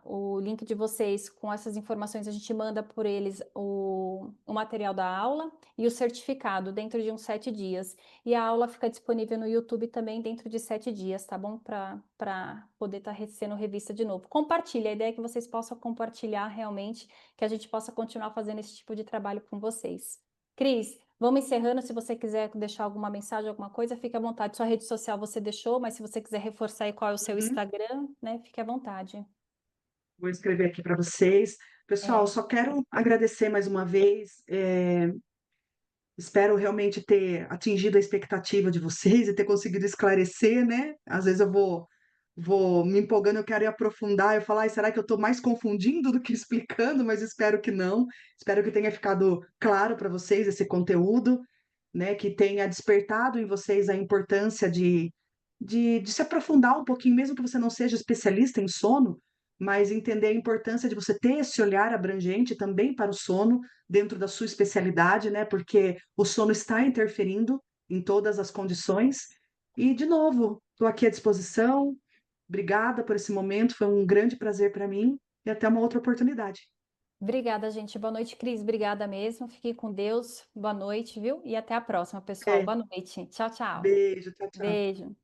o link de vocês com essas informações, a gente manda por eles o material da aula e o certificado dentro de uns 7 dias. E a aula fica disponível no YouTube também dentro de 7 dias, tá bom? Para poder estar sendo revista de novo. Compartilha, a ideia é que vocês possam compartilhar realmente, que a gente possa continuar fazendo esse tipo de trabalho com vocês. Cris, vamos encerrando. Se você quiser deixar alguma mensagem, alguma coisa, fique à vontade. Sua rede social você deixou, mas se você quiser reforçar aí qual é o seu uhum. Instagram, né, fique à vontade. Vou escrever aqui para vocês. Pessoal, É, só quero agradecer mais uma vez. Espero realmente ter atingido a expectativa de vocês e ter conseguido esclarecer, né? Às vezes eu vou vou me empolgando, eu quero ir aprofundar, eu falo: "Ai, será que eu estou mais confundindo do que explicando?", mas espero que não. Espero que tenha ficado claro para vocês esse conteúdo, né, que tenha despertado em vocês a importância de se aprofundar um pouquinho, mesmo que você não seja especialista em sono, mas entender a importância de você ter esse olhar abrangente também para o sono, dentro da sua especialidade, né, porque o sono está interferindo em todas as condições. E, de novo, estou aqui à disposição. Obrigada por esse momento, foi um grande prazer para mim e até uma outra oportunidade. Obrigada, gente. Boa noite, Cris. Obrigada mesmo. Fiquem com Deus. Boa noite, viu? E até a próxima, pessoal. É, Boa noite. Tchau, tchau. beijo, tchau, tchau. Beijo.